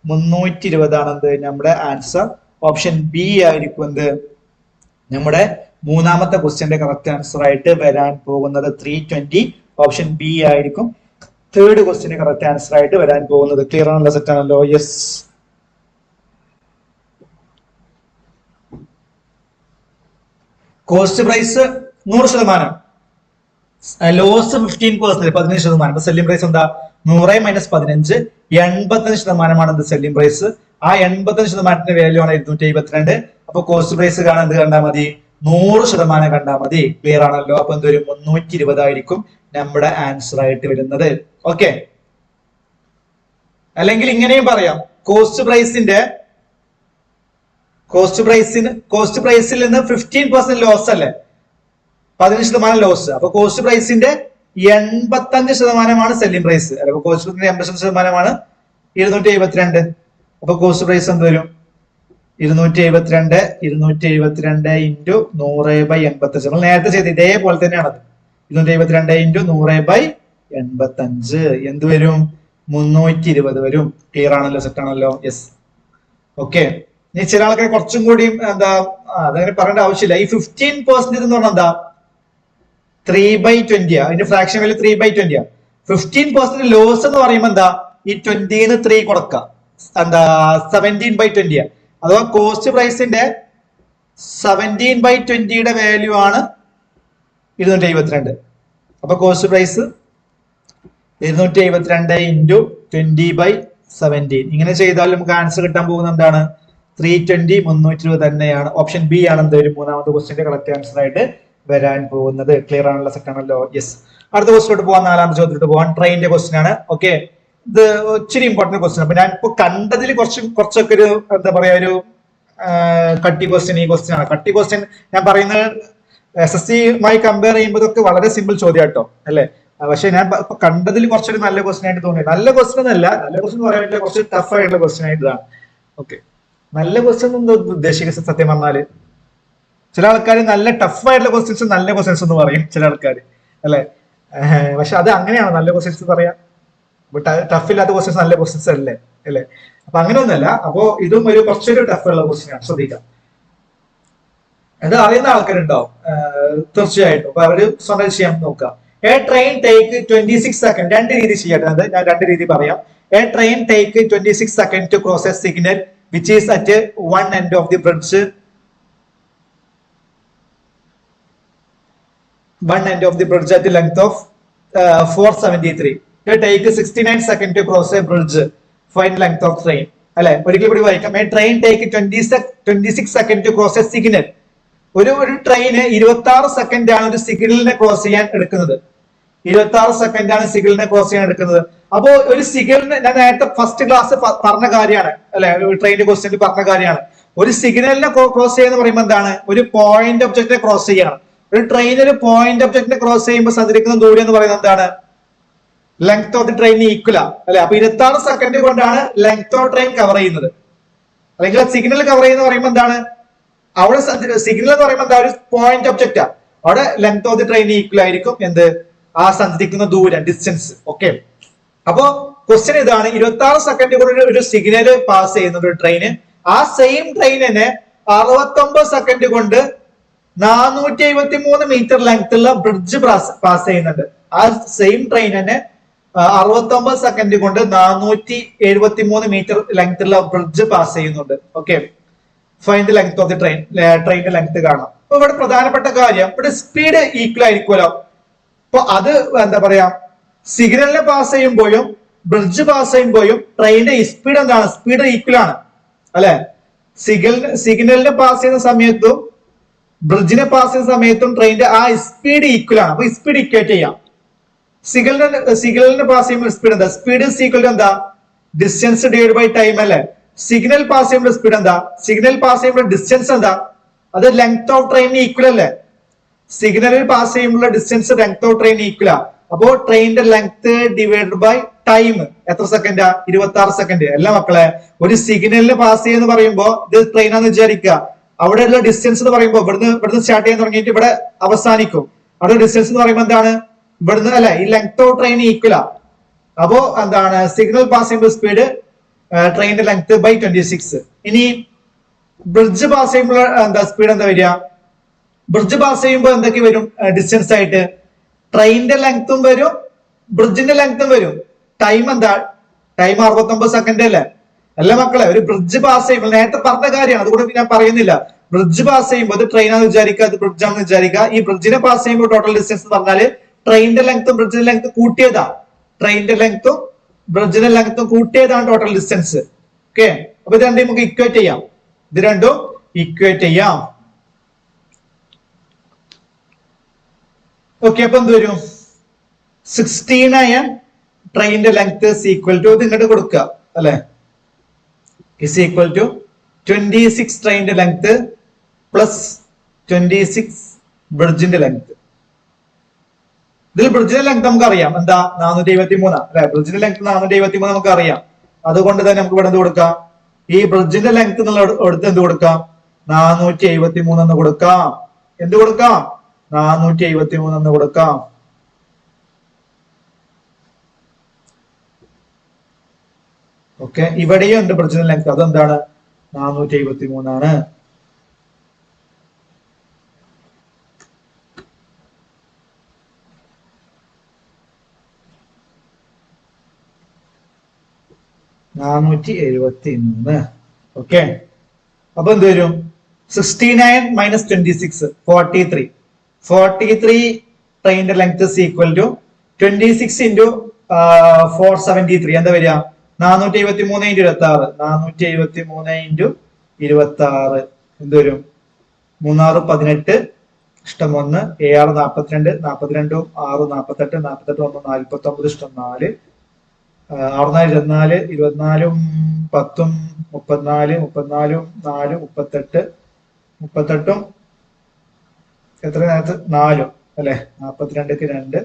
320 ആണ് എന്ത്? നമ്മുടെ ആൻസർ. ഓപ്ഷൻ ബി ആയിരിക്കും എന്ത്? നമ്മുടെ മൂന്നാമത്തെ ക്വസ്റ്റ്യന്റെ കറക്റ്റ് ആൻസർ ആയിട്ട് വരാൻ പോകുന്നത് 320. ഓപ്ഷൻ ബി ആയിരിക്കും തേർഡ് ക്വസ്റ്റ്യന് കറക്റ്റ് ആൻസർ ആയിട്ട് വരാൻ പോകുന്നത്. ക്ലിയർ ആണല്ലോ, സെറ്റ് ആണല്ലോ? Yes. Cost price 100%, loss 15%, 15%. Selling price എന്താ? 100 - 15 85% എന്ത്? Selling price. ആ 85%ന്റെ വാല്യൂ ആണ് 272. അപ്പൊ കോസ്റ്റ് പ്രൈസ് കാണാൻ എന്ത് കണ്ടാൽ മതി? 100% കണ്ടാൽ മതി. ക്ലിയർ ആണല്ലോ? അപ്പൊ എന്തൊരു 320 ആയിരിക്കും നമ്മുടെ ആൻസർ ആയിട്ട് വരുന്നത്. ഓക്കെ, അല്ലെങ്കിൽ ഇങ്ങനെയും പറയാം. കോസ്റ്റ് പ്രൈസിൽ നിന്ന് 15% ലോസ് അല്ലേ? 15% ലോസ്. അപ്പൊ കോസ്റ്റ് പ്രൈസിന്റെ 85% സെല്ലിംഗ് പ്രൈസ് അല്ലെ. കോസ്റ്റ് പ്രൈസിന്റെ 85% 272. അപ്പൊ കോസ്റ്റ് പ്രൈസ് എന്ത് വരും? 272 into 100/85. നമ്മൾ നേരത്തെ ചെയ്ത് ഇതേപോലെ തന്നെയാണത്. 272 into 100/85 എന്ത് വരും? 320 വരും. ക്ലിയർ ആണല്ലോ, സെറ്റ് ആണല്ലോ? യെസ്. ഓക്കെ, ഇനി ചില ആൾക്കാർ കുറച്ചും കൂടി എന്താ അതങ്ങനെ പറയേണ്ട ആവശ്യമില്ല. ഈ 15% എന്ന് പറഞ്ഞാൽ എന്താ? 3/20. അതിന്റെ ഫ്രാക്ഷൻ വാല്യൂ 3/20. 15% ലോസ് എന്ന് പറയുമ്പോൾ എന്താ? ഈ 20ന് 3 കൊടുക്കാം. എന്താ? 17/20. അഥവാ കോസ്റ്റ് പ്രൈസിന്റെ 17/20യുടെ വാല്യൂ ആണ് 272. അപ്പൊ കോസ്റ്റ് പ്രൈസ് 272 into 20/17. ഇങ്ങനെ ചെയ്താൽ നമുക്ക് ആൻസർ കിട്ടാൻ പോകുന്നത് എന്താണ്? 320 320 തന്നെയാണ്. ഓപ്ഷൻ ബി ആണ് എന്ത് വരും? മൂന്നാമത്തെ ക്വസ്റ്റ്യന്റെ കറക്റ്റ് ആൻസർ ആയിട്ട് വരാൻ പോകുന്നത്. ക്ലിയർ ആണല്ലോ, സെറ്റ് ആണല്ലോ? യെസ്. അടുത്ത ക്വസ്റ്റ്യനോട്ട് പോകാൻ, നാലാമത്തെ ചോദ്യത്തിലോട്ട് പോകാൻ. ട്രെയിനിന്റെ ക്വസ്റ്റ്യൻ ആണ്. ഓക്കെ, ഇത് ഇച്ചിരി ഇമ്പോർട്ടന്റ് ക്വസ്റ്റ്യൻ. അപ്പൊ ഞാൻ ഇപ്പൊ കണ്ടതിൽ കുറച്ചൊക്കെ ഒരു എന്താ പറയാ, ഒരു കട്ടി ക്വസ്റ്റ്യൻ ഈ ക്വസ്റ്റ്യൻ ആണ്. കട്ടി ക്വസ്റ്റ്യൻ ഞാൻ പറയുന്നത് SSC-യുമായി കമ്പയർ ചെയ്യുമ്പോൾ ഇതൊക്കെ വളരെ സിമ്പിൾ ചോദ്യം കേട്ടോ അല്ലെ. പക്ഷെ ഞാൻ കണ്ടതിൽ കുറച്ചൊരു നല്ല ക്വസ്റ്റ്യൻ ആയിട്ട് തോന്നി. നല്ല ക്വസ്റ്റ്യൻ എന്നല്ല, നല്ല ക്വസ്റ്റ്യൻ എന്ന് പറയാൻ പറ്റില്ല, കുറച്ച് ടഫ് ആയിട്ടുള്ള ക്വസ്റ്റ്യൻ ആയിട്ടാണ്. ഓക്കെ, നല്ല ക്വസ്റ്റ്യൻ എന്താ ഉദ്ദേശിക്കുന്നത് സത്യം പറഞ്ഞാല്? ചില ആൾക്കാർ നല്ല ടഫ് ആയിട്ടുള്ള ക്വസ്റ്റ്യൻസ് നല്ല ക്വസ്റ്റ്യൻസ് എന്ന് പറയും ചില ആൾക്കാർ, അല്ലെ? പക്ഷെ അത് അങ്ങനെയാണോ നല്ല ക്വസ്റ്റ്യൻസ് പറയാം? ടഫ് ഇല്ലാത്ത ക്വസ്റ്റ്യൻസ് നല്ല ക്വസ്റ്റ്യൻസ് അല്ലേ, അല്ലെ? അപ്പൊ അങ്ങനെ ഒന്നല്ല. അപ്പോ ഇതും ഒരു കുറച്ചൊരു ടഫ് ഉള്ള ക്വസ്റ്റ്യൻ ആണ്, ശ്രദ്ധിക്കാം. ഇത് അറിയുന്ന ആൾക്കാരുണ്ടാവും തീർച്ചയായിട്ടും. അപ്പൊ അവര് സ്വന്തം ചെയ്യാൻ നോക്കുക. A train take 26 second. രണ്ട് രീതി ചെയ്യട്ടെ, അത് ഞാൻ രണ്ട് രീതി പറയാം. A train take 26 second to cross a signal which is at one end of the bridge. One end of the bridge at the length of 473. It take 69 seconds to cross a bridge. Find length of train. അല്ലെ? ഒരിക്കലും കൂടി വായിക്കാം. A train take 26 seconds to cross a signal. ഒരു ട്രെയിന് 26 സെക്കൻഡ് ആണ് ഒരു സിഗ്നലിനെ ക്രോസ് ചെയ്യാൻ എടുക്കുന്നത്. 26 സെക്കൻഡ് ആണ് സിഗ്നലിനെ ക്രോസ് ചെയ്യാൻ എടുക്കുന്നത്. അപ്പോ ഒരു സിഗ്നലിന്, ഞാൻ നേരത്തെ ഫസ്റ്റ് ക്ലാസ് പറഞ്ഞ കാര്യമാണ്, അല്ലെ? ട്രെയിനിന്റെ ക്വസ്റ്റ്യൻ പറഞ്ഞ കാര്യമാണ്. ഒരു സിഗ്നലിനെ ക്രോസ് ചെയ്യുന്ന പറയുമ്പോൾ എന്താണ്? ഒരു പോയിന്റ് ഒബ്ജക്റ്റിനെ ക്രോസ് ചെയ്യണം. ഒരു ട്രെയിൻ ഒരു പോയിന്റ് ഒബ്ജക്റ്റിനെ ക്രോസ് ചെയ്യുമ്പോൾ സഞ്ചരിക്കുന്ന ദൂരം എന്ന് പറയുന്നത് എന്താണ്? Length of the train equal ആണ്, അല്ലെ? അപ്പൊ 26 സെക്കൻഡ് കൊണ്ടാണ് ലെങ്ത് ഓഫ് ട്രെയിൻ കവർ ചെയ്യുന്നത്. അല്ലെങ്കിൽ സിഗ്നൽ കവർ ചെയ്യുന്ന പറയുമ്പോൾ എന്താണ്? അവിടെ സിഗ്നൽ എന്ന് പറയുമ്പോൾ എന്താ? ഒരു പോയിന്റ് ഒബ്ജക്റ്റാ. അവിടെ length of the train equal ആയിരിക്കും എന്ത്? ആ സഞ്ചരിക്കുന്ന ദൂരം, ഡിസ്റ്റൻസ്. ഓക്കെ, അപ്പോ ക്വസ്റ്റ്യൻ ഇതാണ്. 26 സെക്കൻഡ് കൊണ്ട് ഒരു സിഗ്നൽ പാസ് ചെയ്യുന്ന ഒരു ട്രെയിന്, ആ സെയിം ട്രെയിനിനെ 69 സെക്കൻഡ് കൊണ്ട് 473 മീറ്റർ ലെങ്ത് ഉള്ള ബ്രിഡ്ജ് പാസ് ചെയ്യുന്നുണ്ട്. ആ സെയിം ട്രെയിൻ തന്നെ 69 സെക്കൻഡ് കൊണ്ട് 473 മീറ്റർ ലെങ്ത് ഉള്ള ബ്രിഡ്ജ് പാസ് ചെയ്യുന്നുണ്ട്. Okay, find the length of the train. ട്രെയിനിന്റെ ലെങ്ത് കാണാം. അപ്പൊ ഇവിടെ പ്രധാനപ്പെട്ട കാര്യം, ഇവിടെ സ്പീഡ് ഈക്വൽ ആയിരിക്കുമല്ലോ. അപ്പൊ അത് എന്താ പറയാ, സിഗ്നലിനെ പാസ് ചെയ്യുമ്പോഴും ബ്രിഡ്ജ് പാസ് ചെയ്യുമ്പോഴും ട്രെയിനിന്റെ സ്പീഡ് എന്താണ്? സ്പീഡ് ഈക്വൽ ആണ്, അല്ലെ? സിഗ്നലിനെ പാസ് ചെയ്യുന്ന സമയത്തും ബ്രിഡ്ജിനെ പാസ് ചെയ്യുന്ന സമയത്തും ട്രെയിനിന്റെ ആ സ്പീഡ് ഈക്വൽ ആണ്. അപ്പൊ സ്പീഡ് ഇക്വേറ്റ് ചെയ്യാം. സിഗ്നലിന് പാസ് ചെയ്യുമ്പോൾ സ്പീഡ് എന്താ? സ്പീഡ് ഈസ് ഈക്വൽ ടു എന്താ? ഡിസ്റ്റൻസ് ഡിവൈഡ് ബൈ ടൈം, അല്ലെ? സിഗ്നൽ പാസ് ചെയ്യുമ്പോൾ സ്പീഡ് എന്താ? സിഗ്നൽ പാസ് ചെയ്യുമ്പോൾ ഡിസ്റ്റൻസ് എന്താ? അത് ലെങ്ത് ഓഫ് ട്രെയിനിന് ഈക്വൽ അല്ലേ? സിഗ്നലിൽ പാസ് ചെയ്യുമ്പോൾ distance length of train equal ആ. അപ്പോ ട്രെയിനിന്റെ ലെങ്ത് ഡിവൈഡ് ബൈ ടൈം എത്ര സെക്കൻഡാ? 26 സെക്കൻഡ്. അല്ല മക്കളെ, ഒരു സിഗ്നലിന് പാസ് ചെയ്യുന്ന പറയുമ്പോ ഇത് ട്രെയിനാന്ന് വിചാരിക്കുക. അവിടെയുള്ള ഡിസ്റ്റൻസ് എന്ന് പറയുമ്പോൾ ഇവിടുന്ന് സ്റ്റാർട്ട് ചെയ്യാൻ തുടങ്ങിയിട്ട് ഇവിടെ അവസാനിക്കും. അവിടെ ഡിസ്റ്റൻസ് എന്ന് പറയുമ്പോൾ എന്താണ്? ഇവിടുന്ന്, അല്ലെ? ഈ ലെങ്ത് ഓഫ് ട്രെയിൻ ഈക്വൽ ആ. അപ്പോ എന്താണ്? സിഗ്നൽ പാസ് ചെയ്യുമ്പോൾ സ്പീഡ് ട്രെയിനിന്റെ ലെങ്ത് ബൈ 26. ഇനി ബ്രിഡ്ജ് പാസ് ചെയ്യുമ്പോൾ എന്താ സ്പീഡ് എന്താ വരിക? ബ്രിഡ്ജ് പാസ് ചെയ്യുമ്പോൾ എന്തൊക്കെ വരും ഡിസ്റ്റൻസ് ആയിട്ട്? ട്രെയിനിന്റെ ലെങ്ത്തും വരും, ബ്രിഡ്ജിന്റെ ലെങ്ത്തും വരും. ടൈം എന്താ? ടൈം 69 സെക്കൻഡ് അല്ലേ? അല്ല മക്കളെ, ഒരു ബ്രിഡ്ജ് പാസ് ചെയ്യുമ്പോൾ, നേരത്തെ പറഞ്ഞ കാര്യമാണ്, അതുകൊണ്ട് ഞാൻ പറയുന്നില്ല. ബ്രിഡ്ജ് പാസ് ചെയ്യുമ്പോൾ അത് ട്രെയിനാന്ന് വിചാരിക്കുക, അത് ബ്രിഡ്ജ് ആണെന്ന് വിചാരിക്കുക. ഈ ബ്രിഡ്ജിനെ പാസ് ചെയ്യുമ്പോൾ ടോട്ടൽ ഡിസ്റ്റൻസ് എന്ന് പറഞ്ഞാല് ട്രെയിനിന്റെ ലെങ്ത്തും ബ്രിഡ്ജിന്റെ ലെങ്ത്തും കൂട്ടിയതാ. ട്രെയിനിന്റെ ലെങ്ത്തും ബ്രിഡ്ജിന്റെ ലെങ്ത്തും കൂട്ടിയതാണ് ടോട്ടൽ ഡിസ്റ്റൻസ്. ഓക്കെ, അപ്പൊ ഇത് രണ്ടും നമുക്ക് ഇക്വേറ്റ് ചെയ്യാം. ഇത് രണ്ടും ഇക്വേറ്റ് ചെയ്യാം. ഓക്കെ, അപ്പൊ എന്ത് വരും? 16 ട്രെയിനിന്റെ ലെങ്ത് ഈക്വൽ ടു, ഇത് ഇങ്ങോട്ട് കൊടുക്കുക, അല്ലെ? is equal to 26 ട്രെയിനിന്റെ ലെങ്ത് പ്ലസ് 26 ബ്രിഡ്ജിന്റെ ലെങ്ത്. ഇതിൽ ബ്രിഡ്ജിന്റെ ലെങ്ത് നമുക്ക് അറിയാം, എന്താ? 473, അല്ലെ? ബ്രിഡ്ജിന്റെ ലെങ്ത് 473 നമുക്ക് അറിയാം. അതുകൊണ്ട് തന്നെ നമുക്ക് ഇവിടെ എന്ത് കൊടുക്കാം? ഈ ബ്രിഡ്ജിന്റെ ലെങ്ത് എന്നുള്ള എടുത്ത് എന്ത് കൊടുക്കാം? 473 എന്ന് കൊടുക്കാം. എന്ത് കൊടുക്കാം? 473 എന്ന് കൊടുക്കാം. ഓക്കെ, ഇവിടെയും ഉണ്ട് ബ്രിഡ്ജിന്റെ ലെങ്ത്. അതെന്താണ്? 473 ആണ്. ഓക്കെ, അപ്പൊ എന്ത് വരും? 69 മൈനസ് 26 43. 43 ട്രെയിനിന്റെ ലെങ്ത് ഈക്വൽ ടു 26 ഇൻറ്റു 473. എന്താ വരിക? 473 ഇൻറ്റു 26. 473 ഇൻറ്റു 26 എന്ത് വരും? 3 18 ഇഷ്ടം 1 7 42 42 6 48 48 1 49 ഇഷ്ടം 4 6 24 24 10 34 34 4 38 38 എത്ര നേരത്ത്? 4 അല്ലെ? 42ക്ക് 2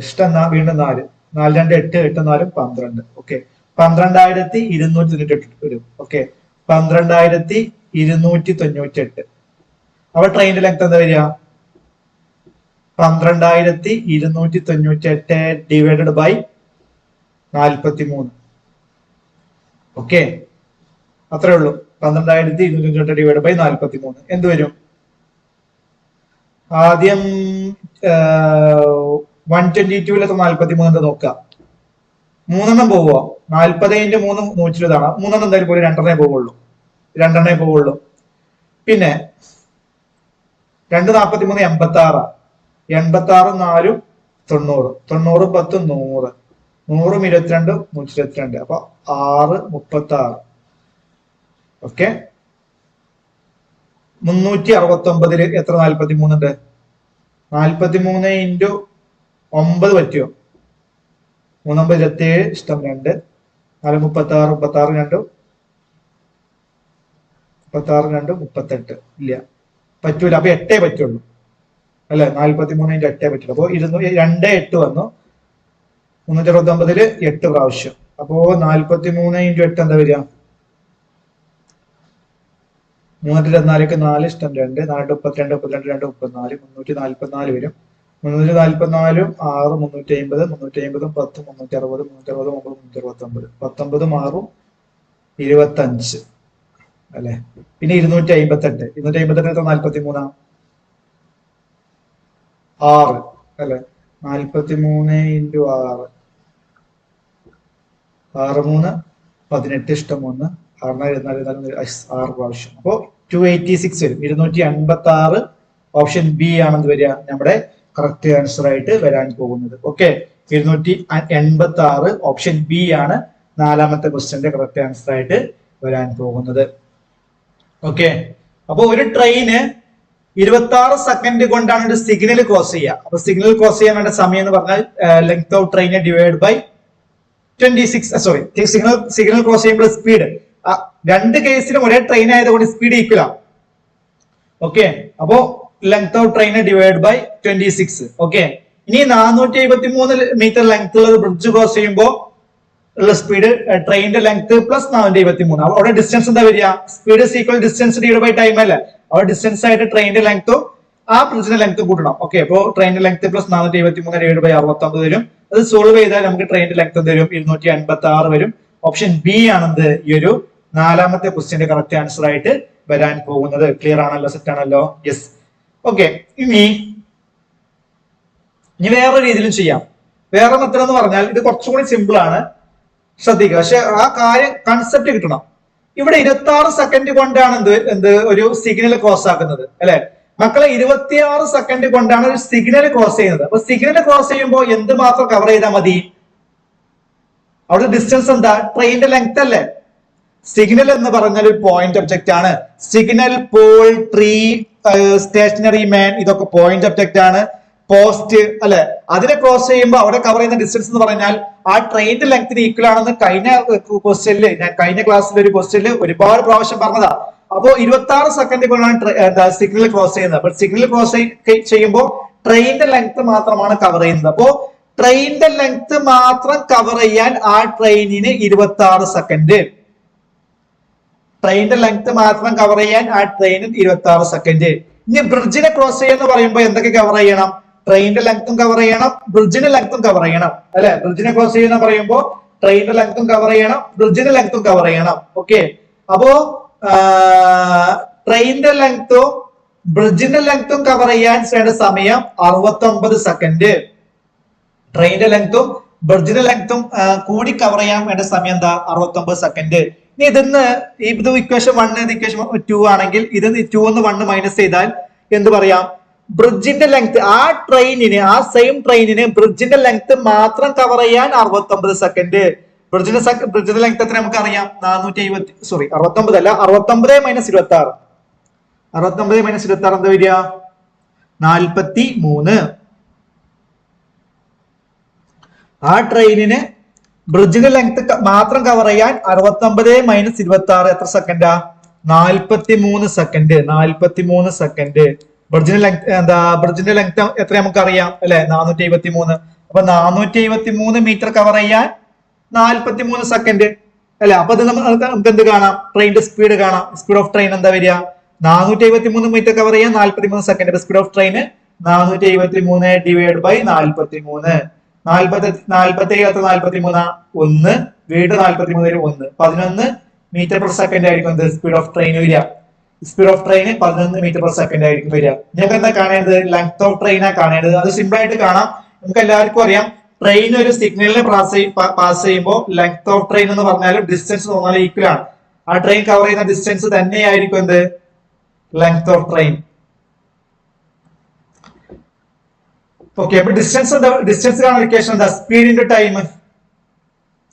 ഇഷ്ടം വീണ്ടും 4 4 2 8 8 4 12. ഓക്കെ, 12,298 വരും. ഓക്കെ, 12,298. അപ്പൊ ട്രെയിനിന്റെ ലെങ്ത് എന്താ വരിക? 12,298 ഡിവൈഡഡ് ബൈ 43. ഓക്കെ, അത്രേ ഉള്ളൂ. 12,298 ഡിവൈഡ് ബൈ 43 എന്ത് വരും? ആദ്യം 122 43 എന്താ നോക്കുക. 3 പോവുക. 40 × 3 120 3 എന്തായാലും പോലെ 2 പോവുള്ളൂ. പിന്നെ 2 43 86. 86 4 90. 90 10 100. 100 22 122. അപ്പൊ 6 36. ഓക്കെ, 369 എത്ര 43 ഉണ്ട്? 43 × 9 പറ്റുമോ? 3 9 27 ഇഷ്ടം 2. 4 36 36 2 38. ഇല്ല, പറ്റൂല. അപ്പൊ 8 പറ്റുള്ളൂ അല്ലെ? 43 × 8 പറ്റുള്ളൂ. അപ്പൊ 2 8 വന്നു. 369 8 പ്രാവശ്യം. അപ്പോ 43 × 8 എന്താ വരിക? 324 4 ഇഷ്ടം 2. 4 32 32 2 34. 344 വരും. 344 6 350 350 10 360 360 9 369 19 6 25 അല്ലെ? പിന്നെ 258 258 43 6 അല്ലെ? 43 × 6 6 3 18 ഇഷ്ടം 1 6 പ്രാവശ്യം. അപ്പോ 286 വരും. 286 ഓപ്ഷൻ ബി ആണെന്ന് വരിക നമ്മുടെ കറക്റ്റ് ആൻസർ ആയിട്ട് വരാൻ പോകുന്നത്. ഓക്കെ, 286 ഓപ്ഷൻ ബി ആണ് 4ാമത്തെ ക്വസ്റ്റ്യന്റെ കറക്റ്റ് ആൻസർ ആയിട്ട് വരാൻ പോകുന്നത്. ഓക്കെ, അപ്പൊ ഒരു ട്രെയിന് 26 സെക്കൻഡ് കൊണ്ടാണ് ഒരു സിഗ്നൽ ക്രോസ് ചെയ്യുക. അപ്പൊ സിഗ്നൽ ക്രോസ് ചെയ്യാൻ വേണ്ട സമയം എന്ന് പറഞ്ഞാൽ length of train divide by 26. Signal cross ചെയ്യുമ്പോൾ സ്പീഡ്. രണ്ട് കേസിലും ഒരേ ട്രെയിൻ ആയതുകൊണ്ട് സ്പീഡ് ഈക്വൽ ആണ്. ഓക്കെ, അപ്പോ length of train divide by 26. Okay, ഇനി 473 മീറ്റർ ലെങ്ത് ഉള്ള ബ്രിഡ്ജ് ക്രോസ് ചെയ്യുമ്പോൾ ഉള്ള സ്പീഡ് ട്രെയിനിന്റെ ലെങ്ത് പ്ലസ് 473. അവിടെ ഡിസ്റ്റൻസ് എന്താ വരിക? Speed equal distance divide by time അല്ലേ? അവിടെ ഡിസ്റ്റൻസ് ആയിട്ട് ട്രെയിനിന്റെ ലെങ്ത്തും ആ ബ്രിഡ്ജിന്റെ ലെങ്ത്തും കൂട്ടണം. ഓക്കെ, അപ്പോ ട്രെയിനിന്റെ ലെങ്ത് പ്ലസ് 473 ഡിവൈഡ് ബൈ 69 വരും. അത് സോൾവ് ചെയ്താൽ നമുക്ക് ട്രെയിനിന്റെ ലെങ്ത് തരും 286 വരും. ഓപ്ഷൻ ബി ആണെന്ത് ഈ ഒരു 4ാമത്തെ ക്വസ്റ്റ്യന്റെ കറക്റ്റ് ആൻസർ ആയിട്ട് വരാൻ പോകുന്നത്. ക്ലിയർ ആണല്ലോ? സെറ്റ് ആണല്ലോ? യെസ്. ഓക്കെ, ഇനി വേറെ രീതിയിലും ചെയ്യാം. വേറെ മെത്തേഡ് എന്ന് പറഞ്ഞാൽ ഇത് കുറച്ചുകൂടി സിമ്പിൾ ആണ്, ശ്രദ്ധിക്കുക. പക്ഷെ ആ കാര്യം കൺസെപ്റ്റ് കിട്ടണം. ഇവിടെ 26 സെക്കൻഡ് കൊണ്ടാണ് എന്ത് ഒരു സിഗ്നൽ ക്രോസ് ആക്കുന്നത് അല്ലെ മക്കളെ? 26 സെക്കൻഡ് കൊണ്ടാണ് ഒരു സിഗ്നൽ ക്രോസ് ചെയ്യുന്നത്. അപ്പൊ സിഗ്നൽ ക്രോസ് ചെയ്യുമ്പോൾ എന്ത് മാത്രം കവർ ചെയ്താൽ മതി? അവിടെ ഡിസ്റ്റൻസ് എന്താ? ട്രെയിനിന്റെ ലെങ്ത് അല്ലേ? സിഗ്നൽ എന്ന് പറഞ്ഞാൽ ഒരു പോയിന്റ് ഒബ്ജക്റ്റ് ആണ്. സിഗ്നൽ, പോൾ, ട്രീ, സ്റ്റേഷനറി മാൻ ഇതൊക്കെ പോയിന്റ് ഒബ്ജക്റ്റ് ആണ്. പോസ്റ്റ് അല്ലെ? അതിനെ ക്രോസ് ചെയ്യുമ്പോൾ അവിടെ കവർ ചെയ്യുന്ന ഡിസ്റ്റൻസ് എന്ന് പറഞ്ഞാൽ ആ ട്രെയിനിന്റെ ലെങ്ത്തിന് ഈക്വൽ ആണെന്ന് കഴിഞ്ഞ ക്വസ്റ്റ്യനിൽ ഞാൻ കഴിഞ്ഞ ക്ലാസ്സിൽ ഒരു ക്വസ്റ്റ്യനിൽ ഒരുപാട് പ്രാവശ്യം പറഞ്ഞതാ. അപ്പോ 26 സെക്കൻഡ് കൊണ്ടാണ് സിഗ്നൽ ക്രോസ് ചെയ്യുന്നത്. അപ്പൊ സിഗ്നൽ ക്രോസ് ചെയ്യുമ്പോൾ ട്രെയിനിന്റെ ലെങ്ത് മാത്രമാണ് കവർ ചെയ്യുന്നത്. അപ്പോ ട്രെയിനിന്റെ ലെങ്ത് മാത്രം കവർ ചെയ്യാൻ ആ ട്രെയിനിന് 26 സെക്കൻഡ്. ട്രെയിനിന്റെ ലെങ്ത് മാത്രം കവർ ചെയ്യാൻ ആ ട്രെയിനിന് 26 സെക്കൻഡ്. ഇനി ബ്രിഡ്ജിനെ ക്രോസ് ചെയ്യുന്ന പറയുമ്പോൾ എന്തൊക്കെ കവർ ചെയ്യണം? ട്രെയിനിന്റെ ലെങ്ത്തും കവർ ചെയ്യണം, ബ്രിഡ്ജിന്റെ ലെങ്ത്തും കവർ ചെയ്യണം അല്ലെ? ബ്രിഡ്ജിനെ ക്രോസ് ചെയ്യുന്ന പറയുമ്പോൾ ട്രെയിനിന്റെ ലെങ്ത്തും കവർ ചെയ്യണം, ബ്രിഡ്ജിന്റെ ലെങ്ത്തും കവർ ചെയ്യണം. ഓക്കെ, അപ്പോ ട്രെയിനിന്റെ ലെങ്ത്തും ബ്രിഡ്ജിന്റെ ലെങ്ത്തും കവർ ചെയ്യാൻ വേണ്ട സമയം 69 സെക്കൻഡ്. ട്രെയിനിന്റെ ലെങ്ത്തും ബ്രിഡ്ജിന്റെ ലെങ്ത്തും കൂടി കവർ ചെയ്യാൻ വേണ്ട സമയം എന്താ? 69 സെക്കൻഡ്. ഇനി ഇതിന്ന് ഇത് ഇക്വേഷൻ 1 ഇത് ഇക്വേഷൻ 2 ആണെങ്കിൽ ഇത് 2 എന്ന് 1 മൈനസ് ചെയ്താൽ എന്ത് പറയാം? ബ്രിഡ്ജിന്റെ ലെങ്ത് ആ ട്രെയിനിന് ആ സെയിം ട്രെയിനിന് ബ്രിഡ്ജിന്റെ ലെങ്ത് മാത്രം കവർ ചെയ്യാൻ 69 സെക്കൻഡ്. ബ്രിഡ്ജിന്റെ ലെങ്ത് എത്ര നമുക്ക് അറിയാം? 69 അല്ല 69 മൈനസ് 26. 69 മൈനസ് 26 എന്താ വരിക? 43. ആ ട്രെയിനിന് ബ്രിഡ്ജിന്റെ ലെങ്ത് മാത്രം കവർ ചെയ്യാൻ 69 മൈനസ് 26 എത്ര സെക്കൻഡാ? 43 സെക്കൻഡ്. 43 സെക്കൻഡ്. ബ്രിഡ്ജിന്റെ ലെങ്ത് എന്താ? ബ്രിഡ്ജിന്റെ ലെങ്ത് എത്ര നമുക്ക് അറിയാം അല്ലെ? 473. അപ്പൊ 473 മീറ്റർ കവർ ചെയ്യാൻ 43 സെക്കൻഡ് അല്ലെ. അപ്പൊ ഇത് നമുക്ക് എന്ത് കാണാം? ട്രെയിനിന്റെ സ്പീഡ് കാണാം. സ്പീഡ് ഓഫ് ട്രെയിൻ എന്താ വരിക? 473 മീറ്റർ കവർ ചെയ്യാൻ 43 second. Speed of train 473 divide by 43. 43 1 വീണ്ടും 43 1 11 മീറ്റർ പെർ സെക്കൻഡ് ആയിരിക്കും സ്പീഡ് ഓഫ് ട്രെയിൻ വരിക. Speed of train 11 metre per second ആയിരിക്കും വരിക. ഞങ്ങൾക്ക് എന്താ കാണേണ്ടത്? ലെങ്ത് ഓഫ് ട്രെയിനാ കാണേണ്ടത്. അത് സിമ്പിൾ ആയിട്ട് കാണാം. നമുക്ക് എല്ലാവർക്കും അറിയാം, ട്രെയിൻ ഒരു സിഗ്നലിനെ പാസ് ചെയ്യുമ്പോൾ ലെങ്ത് ഓഫ് ട്രെയിൻ എന്ന് പറഞ്ഞാലും ഡിസ്റ്റൻസ് തോന്നാലും ഈക്വൽ ആണ്. ആ ട്രെയിൻ കവർ ചെയ്യുന്ന ഡിസ്റ്റൻസ് തന്നെയായിരിക്കും എന്ത്? Length of train. ഓക്കെ, അപ്പൊ ഡിസ്റ്റൻസ് കാണുന്ന ഇക്വേഷൻ എന്താ? Speed into time.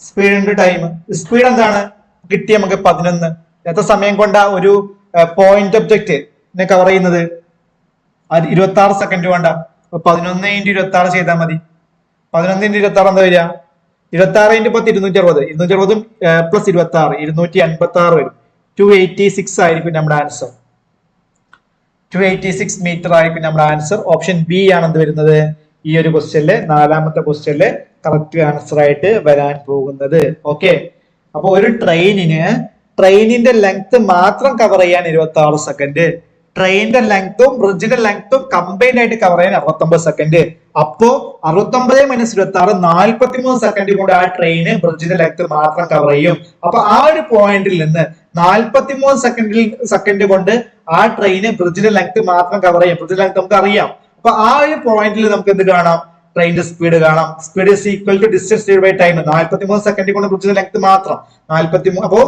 Speed into time. Speed എന്താണ് കിട്ടിയ നമുക്ക്? 11. എത്ര സമയം കൊണ്ടാ ഒരു പോയിന്റ് ഒബ്ജക്റ്റ് കവർ ചെയ്യുന്നത്? 26 സെക്കൻഡ് കൊണ്ട. 11 × 26 ചെയ്താൽ മതി. 11 × 26 എന്താ വരിക? 26 × 10 260. 260 പ്ലസ് 26 286 വരും. 286 ആയിരിക്കും നമ്മുടെ ആൻസർ. 286 മീറ്റർ ആയിരിക്കും നമ്മുടെ ആൻസർ. ഓപ്ഷൻ ബി ആണ് എന്ത് വരുന്നത്? ഈ ഒരു ക്വസ്റ്റ്യനില്, 4ാമത്തെ ക്വസ്റ്റ്യനില് കറക്റ്റ് ആൻസർ ആയിട്ട് വരാൻ പോകുന്നത്. ഓക്കെ, അപ്പൊ ഒരു ട്രെയിനിന്റെ ലെങ്ത് മാത്രം കവർ ചെയ്യാൻ 26 സെക്കൻഡ്, ട്രെയിനിന്റെ ലെങ്ത്തും ബ്രിഡ്ജിന്റെ ലെങ്ത്തും കമ്പൈൻഡ് ആയിട്ട് കവർ ചെയ്യാൻ 69 സെക്കൻഡ്. അപ്പോ 69 - 26 43 സെക്കൻഡ് കൊണ്ട് ആ ട്രെയിന് ബ്രിഡ്ജിന്റെ ലെങ്ത് മാത്രം കവർ ചെയ്യും. അപ്പൊ ആ ഒരു പോയിന്റിൽ നിന്ന് 43 സെക്കൻഡ് കൊണ്ട് ആ ട്രെയിന് ബ്രിഡ്ജിന്റെ ലെങ്ത് മാത്രം കവർ ചെയ്യും. ബ്രിഡ്ജിന്റെ ലെങ്ത് നമുക്ക് അറിയാം. അപ്പൊ ആ ഒരു പോയിന്റിൽ നമുക്ക് എന്ത് കാണാം? ട്രെയിനിന്റെ സ്പീഡ് കാണാം. Speed is equal to distance divide by time. 43 second കൊണ്ട് ബ്രിഡ്ജിന്റെ ലെങ്ത് മാത്രം 43. അപ്പോ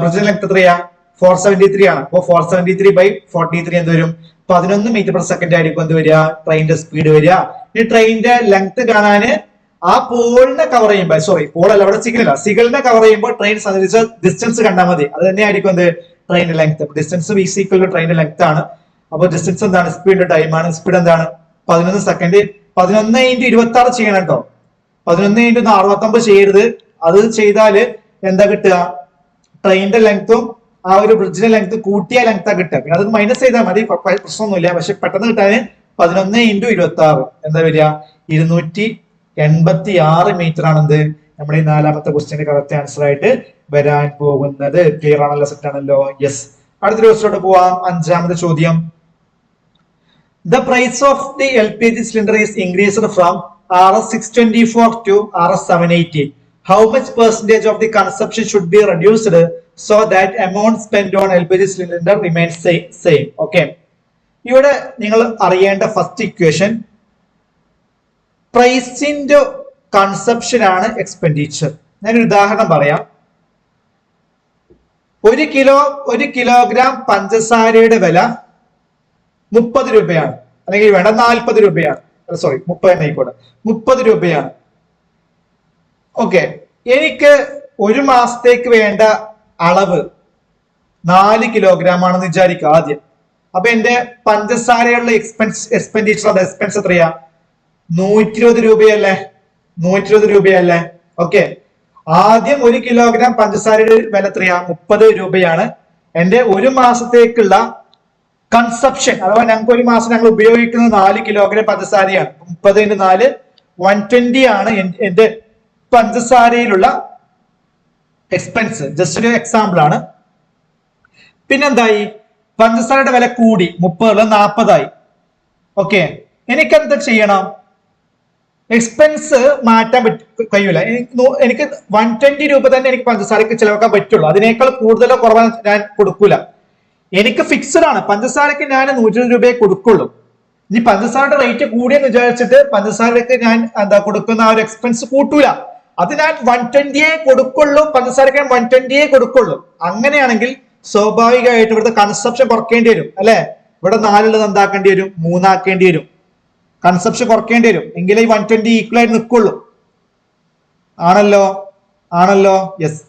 ബ്രിഡ്ജിന്റെ ലെങ്ത് എത്രയാ? 473 ആണ്. അപ്പൊ 473/43 എന്ത് വരും? 11 മീറ്റർ പെർ സെക്കൻഡ് ആയിരിക്കും എന്ത് വരിക? ട്രെയിനിന്റെ സ്പീഡ് വരിക. ഈ ട്രെയിനിന്റെ ലെങ്ത് കാണാന് ആ പോളിനെ കവർ ചെയ്യുമ്പോൾ, സോറി പോൾ അല്ല, അവിടെ സിഗ്നലിനെ കവർ ചെയ്യുമ്പോൾ ട്രെയിൻ സഞ്ചരിച്ച ഡിസ്റ്റൻസ് കണ്ടാൽ മതി. അത് തന്നെയായിരിക്കും എന്ത്? ട്രെയിനിന്റെ length. Distance is equal to ട്രെയിനിന്റെ ലെങ്ത് ആണ്. അപ്പൊ ഡിസ്റ്റൻസ് എന്താണ്? സ്പീഡ് ടൈം ആണ്. സ്പീഡ് എന്താണ്? 11 സെക്കൻഡ്. 11 × 26 ചെയ്യണം കേട്ടോ. 11 × 69 ചെയ്യരുത്. അത് ചെയ്താല് എന്താ കിട്ടുക? ട്രെയിനിന്റെ ലെങ്ത്തും ആ ഒരു ബ്രിഡ്ജിന്റെ ലെങ്ത് കൂട്ടിയ ലെങ്താ കിട്ടുക. പിന്നെ അത് മൈനസ് ചെയ്താൽ മതി, പ്രശ്നമൊന്നുമില്ല. പക്ഷെ പെട്ടെന്ന് കിട്ടാന് 11 × 26 എന്താ വരിക? 286 മീറ്റർ ആണെന്ത് നമ്മുടെ ഈ 4ാമത്തെ ക്വസ്റ്റ്യന്റെ കറക്റ്റ് ആൻസർ ആയിട്ട് വരാൻ പോകുന്നത്. ക്ലിയർ ആണല്ലോ? സെറ്റ് ആണല്ലോ? യെസ്. അടുത്ത ക്വസ്റ്റ്യനോട്ട് പോവാം. 5ാമത്തെ ചോദ്യം. The price of the LPG cylinder is increased from Rs 624 to Rs 780. How much percentage of the consumption should be reduced so that amount spent on LPG cylinder remains same? Okay. ഇവിടെ നിങ്ങൾ അറിയേണ്ട ഫസ്റ്റ് ഇക്വേഷൻ പ്രൈസിന്റെ കൺസപ്ഷൻ ആണ് എക്സ്പെൻഡിച്ചർ. ഞാനൊരു ഉദാഹരണം പറയാം. 1 കിലോഗ്രാം പഞ്ചസാരയുടെ വില 30 രൂപയാണ്, അല്ലെങ്കിൽ വേണ്ട 40 രൂപയാണ്. സോറി 30 ആയിക്കോട്ടെ, 30 രൂപയാണ്. ഓക്കെ, എനിക്ക് ഒരു മാസത്തേക്ക് വേണ്ട അളവ് 4 കിലോഗ്രാം ആണെന്ന് വിചാരിക്കുക ആദ്യം. അപ്പൊ എന്റെ പഞ്ചസാരയുള്ള എക്സ്പെൻഡിച്ചർ എക്സ്പെൻസ് എത്രയാ? 120 രൂപയല്ലേ? 120 രൂപയല്ലേ? ഓക്കെ, ആദ്യം 1 കിലോഗ്രാം പഞ്ചസാരയുടെ വില എത്രയാ? 30 രൂപയാണ്. എന്റെ ഒരു മാസത്തേക്കുള്ള കൺസപ്ഷൻ, അഥവാ ഞങ്ങൾക്ക് ഒരു മാസം ഞങ്ങൾ ഉപയോഗിക്കുന്നത് 4 കിലോഗ്രാം പഞ്ചസാരയാണ്. 30 × 4 120 ആണ് എന്റെ പഞ്ചസാരയിലുള്ള എക്സ്പെൻസ്. ജസ്റ്റ് ഒരു എക്സാമ്പിൾ ആണ്. പിന്നെന്തായി? പഞ്ചസാരയുടെ വില കൂടി, 30 40 ആയി. ഓക്കെ, എനിക്ക് എന്താ ചെയ്യണം? എക്സ്പെൻസ് മാറ്റാൻ കഴിയൂല. എനിക്ക് 120 രൂപ തന്നെ എനിക്ക് പഞ്ചസാരക്ക് ചിലവാക്കാൻ പറ്റുള്ളൂ. അതിനേക്കാൾ കൂടുതലോ കുറവോ ഞാൻ കൊടുക്കൂല. എനിക്ക് ഫിക്സഡ് ആണ്. പഞ്ചസാരക്ക് ഞാൻ 120 രൂപയെ കൊടുക്കുള്ളൂ. ഇനി പഞ്ചസാരയുടെ റേറ്റ് കൂടിയെന്ന് വിചാരിച്ചിട്ട് പഞ്ചസാരക്ക് ഞാൻ കൊടുക്കുന്ന ആ ഒരു എക്സ്പെൻസ് കൂട്ടൂല. അത് ഞാൻ 120 കൊടുക്കുള്ളൂ. പഞ്ചസാരക്ക് ഞാൻ 120 കൊടുക്കുള്ളൂ. അങ്ങനെയാണെങ്കിൽ സ്വാഭാവികമായിട്ട് ഇവിടുത്തെ കൺസപ്ഷൻ കുറയ്ക്കേണ്ടി വരും അല്ലെ? ഇവിടെ 4 ഉള്ളത് എന്താക്കേണ്ടി വരും? 3 ആക്കേണ്ടി വരും. കൺസപ്ഷൻ കുറയ്ക്കേണ്ടി വരും. എങ്കിലേ ഈ 120 ഈക്വൽ ആയിട്ട് നിൽക്കുള്ളൂ. ആണല്ലോ? ആണല്ലോ? യെസ്.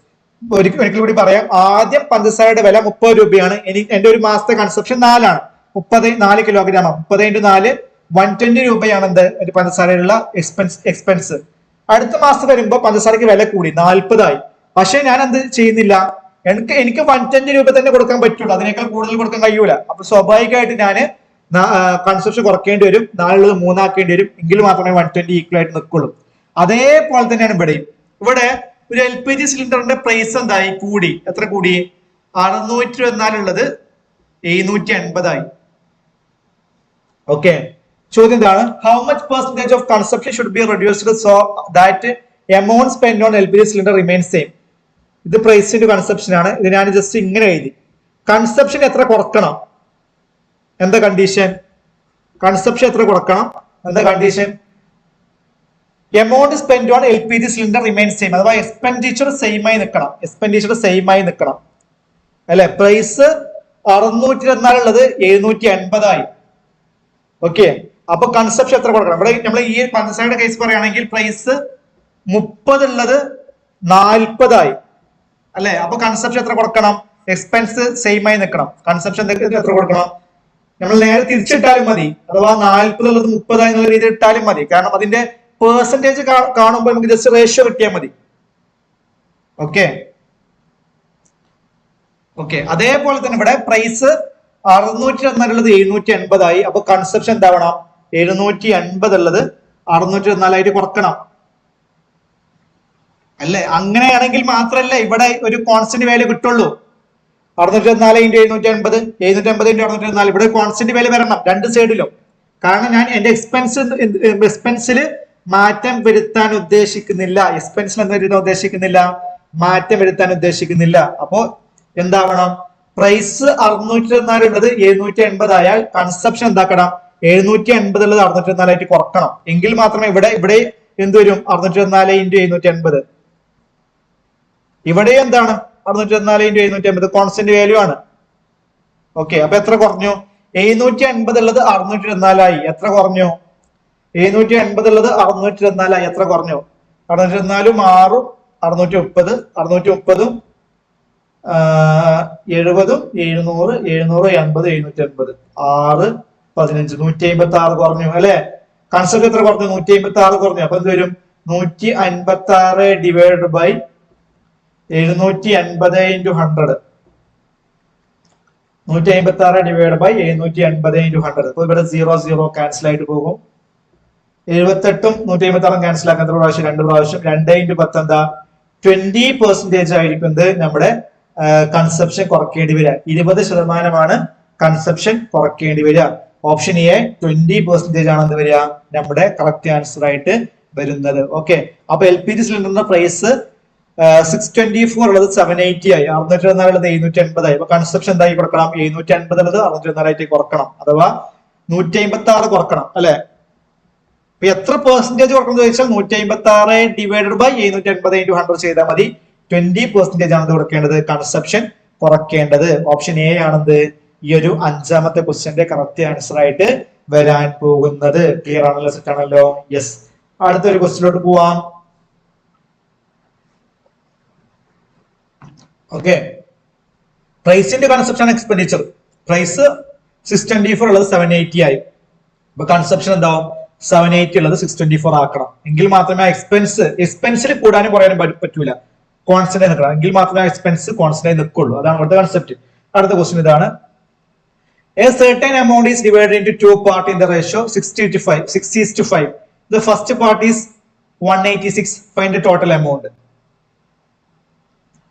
ഒരിക്കൽ കൂടി പറയാം. ആദ്യം പഞ്ചസാരയുടെ വില 30 രൂപയാണ്. എന്റെ ഒരു മാസത്തെ കൺസപ്ഷൻ 4 ആണ്. 4 കിലോഗ്രാം. 30 × 4 120 രൂപയാണ് എന്ത് ഒരു പഞ്ചസാരയുള്ള എക്സ്പെൻസ്. അടുത്ത മാസം വരുമ്പോ പഞ്ചസാരക്ക് വില കൂടി 40 ആയി. പക്ഷെ ഞാൻ എന്ത് ചെയ്യുന്നില്ല? എനിക്ക് 120 രൂപ തന്നെ കൊടുക്കാൻ പറ്റുള്ളൂ. അതിനേക്കാൾ കൂടുതൽ കൊടുക്കാൻ കഴിയൂല. അപ്പൊ സ്വാഭാവികമായിട്ട് ഞാൻ കൺസപ്ഷൻ കുറയ്ക്കേണ്ടി വരും. 4 ഉള്ളത് 3 ആക്കേണ്ടി വരും. എങ്കിൽ മാത്രമേ 120 ഈക്വൽ ആയിട്ട് നിൽക്കുള്ളൂ. അതേപോലെ തന്നെയാണ് ഇവിടെയും. ഇവിടെ ഒരു LPG സിലിണ്ടറിന്റെ പ്രൈസ് എന്തായി? കൂടി. എത്ര കൂടി? 624 ഉള്ളത് 750 ആയി. ഓക്കെ, ചോദ്യം എന്താണ്? How much percentage of consumption should be reduced so that amount spend on LPG cylinder remain same. ഇത് പ്രൈസിന്റെ കൺസപ്ഷൻ ആണ്. ഇത് ഞാൻ ജസ്റ്റ് ഇങ്ങനെ എഴുതി. കൺസപ്ഷൻ എത്ര കുറക്കണം? എന്താ കണ്ടീഷൻ? കൺസപ്ഷൻ എത്ര കുറക്കണം? എന്താ condition? Amount spend on LPG cylinder remain same, അഥവാ എക്സ്പെൻഡിച്ചർ സെയിം ആയി നിൽക്കണം. എക്സ്പെൻഡിച്ചർ സെയിം ആയി നിൽക്കണം അല്ലെ? പ്രൈസ് 624 ഉള്ളത് 750 ആയി. ഓക്കെ, അപ്പൊ കൺസപ്ഷൻ എത്ര കൊടുക്കണം? ഇവിടെ നമ്മൾ ഈ പഞ്ചസാരയുടെ കേസ് പറയുകയാണെങ്കിൽ പ്രൈസ് 30 ഉള്ളത് 40 ആയി അല്ലെ? അപ്പൊ കൺസപ്ഷൻ എത്ര കൊടുക്കണം? എക്സ്പെൻസ് സെയിം ആയി നിൽക്കണം. കൺസപ്ഷൻ എത്ര കൊടുക്കണം? നമ്മൾ നേരെ തിരിച്ചിട്ടാലും മതി, അഥവാ 40 ഉള്ളത് 30 എന്നുള്ള രീതിയിൽ ഇട്ടാലും മതി. കാരണം അതിന്റെ പെർസെന്റേജ് കാണുമ്പോൾ നമുക്ക് ജസ്റ്റ് റേഷ്യോ കിട്ടിയാൽ മതി. ഓക്കെ ഓക്കെ, അതേപോലെ തന്നെ ഇവിടെ പ്രൈസ് 624 ഉള്ളത് 780 ആയി. അപ്പൊ കൺസപ്ഷൻ എന്താവണം? 780 ഉള്ളത് 624 ആയിട്ട് കുറക്കണം അല്ലെ? അങ്ങനെയാണെങ്കിൽ മാത്രമല്ല ഇവിടെ ഒരു കോൺസ്റ്റന്റ് വാല്യൂ കിട്ടുള്ളൂ. 624 × 780, 780 × 624. ഇവിടെ കോൺസ്റ്റന്റ് വാല്യൂ വരണം രണ്ട് സൈഡിലും. കാരണം ഞാൻ എന്റെ എക്സ്പെൻസിൽ മാറ്റം വരുത്താൻ ഉദ്ദേശിക്കുന്നില്ല. എക്സ്പെൻസിൽ എന്താ വരുത്താൻ ഉദ്ദേശിക്കുന്നില്ല? മാറ്റം വരുത്താൻ ഉദ്ദേശിക്കുന്നില്ല. അപ്പോ എന്താവണം? പ്രൈസ് 624 ഉള്ളത് 780 ആയാൽ കൺസപ്ഷൻ എന്താക്കണം? 780 ഉള്ളത് 624 ആയിട്ട് കുറക്കണം. എങ്കിൽ മാത്രമേ ഇവിടെ എന്ത് വരും? 624 × 780. ഇവിടെ എന്താണ്? 624 × 780 കോൺസ്റ്റന്റ് വാല്യൂ ആണ്. ഓക്കെ, അപ്പൊ എത്ര കുറഞ്ഞു? 780 ഉള്ളത് 624 ആയി. എത്ര കുറഞ്ഞു? 780 ഉള്ളത് 624 ആയി. എത്ര കുറഞ്ഞു? 624 6 630, 630 70, 700, 780, 780, 6 15, 156 കുറഞ്ഞു അല്ലെ? കൺസെപ്റ്റ് എത്ര കുറഞ്ഞു? 156 കുറഞ്ഞു. അപ്പൊ എന്ത് വരും? 156 ഡിവൈഡ് ബൈ 780 × 100. 156 divide by 780 × 100. അപ്പൊ ഇവിടെ 0 0 ക്യാൻസൽ ആയിട്ട് പോകും. 78ഉം 156ഉം ക്യാൻസൽ ആക്കാൻ എത്ര പ്രാവശ്യം? 2 പ്രാവശ്യം. 2 × 10 എന്താ? 20% ആയിരിക്കും എന്ത്? നമ്മുടെ കൺസപ്ഷൻ കുറയ്ക്കേണ്ടി വരിക. 20% കൺസപ്ഷൻ കുറയ്ക്കേണ്ടി വരിക. ഓപ്ഷൻ എ 20% ആണ് എന്ത് വരിക? നമ്മുടെ കറക്റ്റ് ആൻസർ ആയിട്ട് വരുന്നത്. ഓക്കെ, അപ്പൊ LPG സിലിണ്ടറിന്റെ പ്രൈസ് 624 ഉള്ളത് 780 ആയി. 624 ഉള്ളത് 780 ആയി. അപ്പൊ കൺസപ്ഷൻ എന്തായി കൊടുക്കണം? 750 ഉള്ളത് 624 ആയിട്ട് കുറക്കണം, അഥവാ 156 കുറക്കണം അല്ലെ? അപ്പൊ എത്ര പെർസെന്റേജ് കുറക്കണം എന്ന് ചോദിച്ചാൽ 156 ഡിവൈഡഡ് ബൈ 780 × 100 ചെയ്താൽ മതി. 20% ആണ് കൊടുക്കേണ്ടത്, കൺസപ്ഷൻ കുറയ്ക്കേണ്ടത്. ഓപ്ഷൻ എ ആണെന്ത്? ഈ ഒരു 5ാമത്തെ ക്വസ്റ്റ്യന്റെ കറക്റ്റ് ആൻസർ ആയിട്ട് വരാൻ പോകുന്നത്. ക്ലിയർ ആണല്ലോ? സെറ്റ് ആണല്ലോ? യെസ്. അടുത്തൊരു ക്വസ്റ്റ്യനിലോട്ട് പോവാം. ഓക്കെ, പ്രൈസിന്റെ കൺസപ്ഷൻ എക്സ്പെൻഡിച്ചർ. പ്രൈസ് 624 ഉള്ളത് 780 ആയി. അപ്പൊ കൺസപ്ഷൻ എന്താവും? 780 ഉള്ളത് 624 ആക്കണം. എങ്കിൽ മാത്രമേ എക്സ്പെൻസിൽ കൂടാനും കുറയാനും പറ്റൂല. കോൺസ്റ്റന്റ് നിൽക്കണം. എങ്കിൽ മാത്രമേ എക്സ്പെൻസ് കോൺസ്റ്റന്റ് നിൽക്കുള്ളൂ. അതാണ് ഇവിടുത്തെ കൺസെപ്റ്റ്. അടുത്ത ക്വസ്റ്റ്യൻ ഇതാണ്. A certain amount is divided into two parts in the ratio 6:5. The first part is 186. Find the total amount.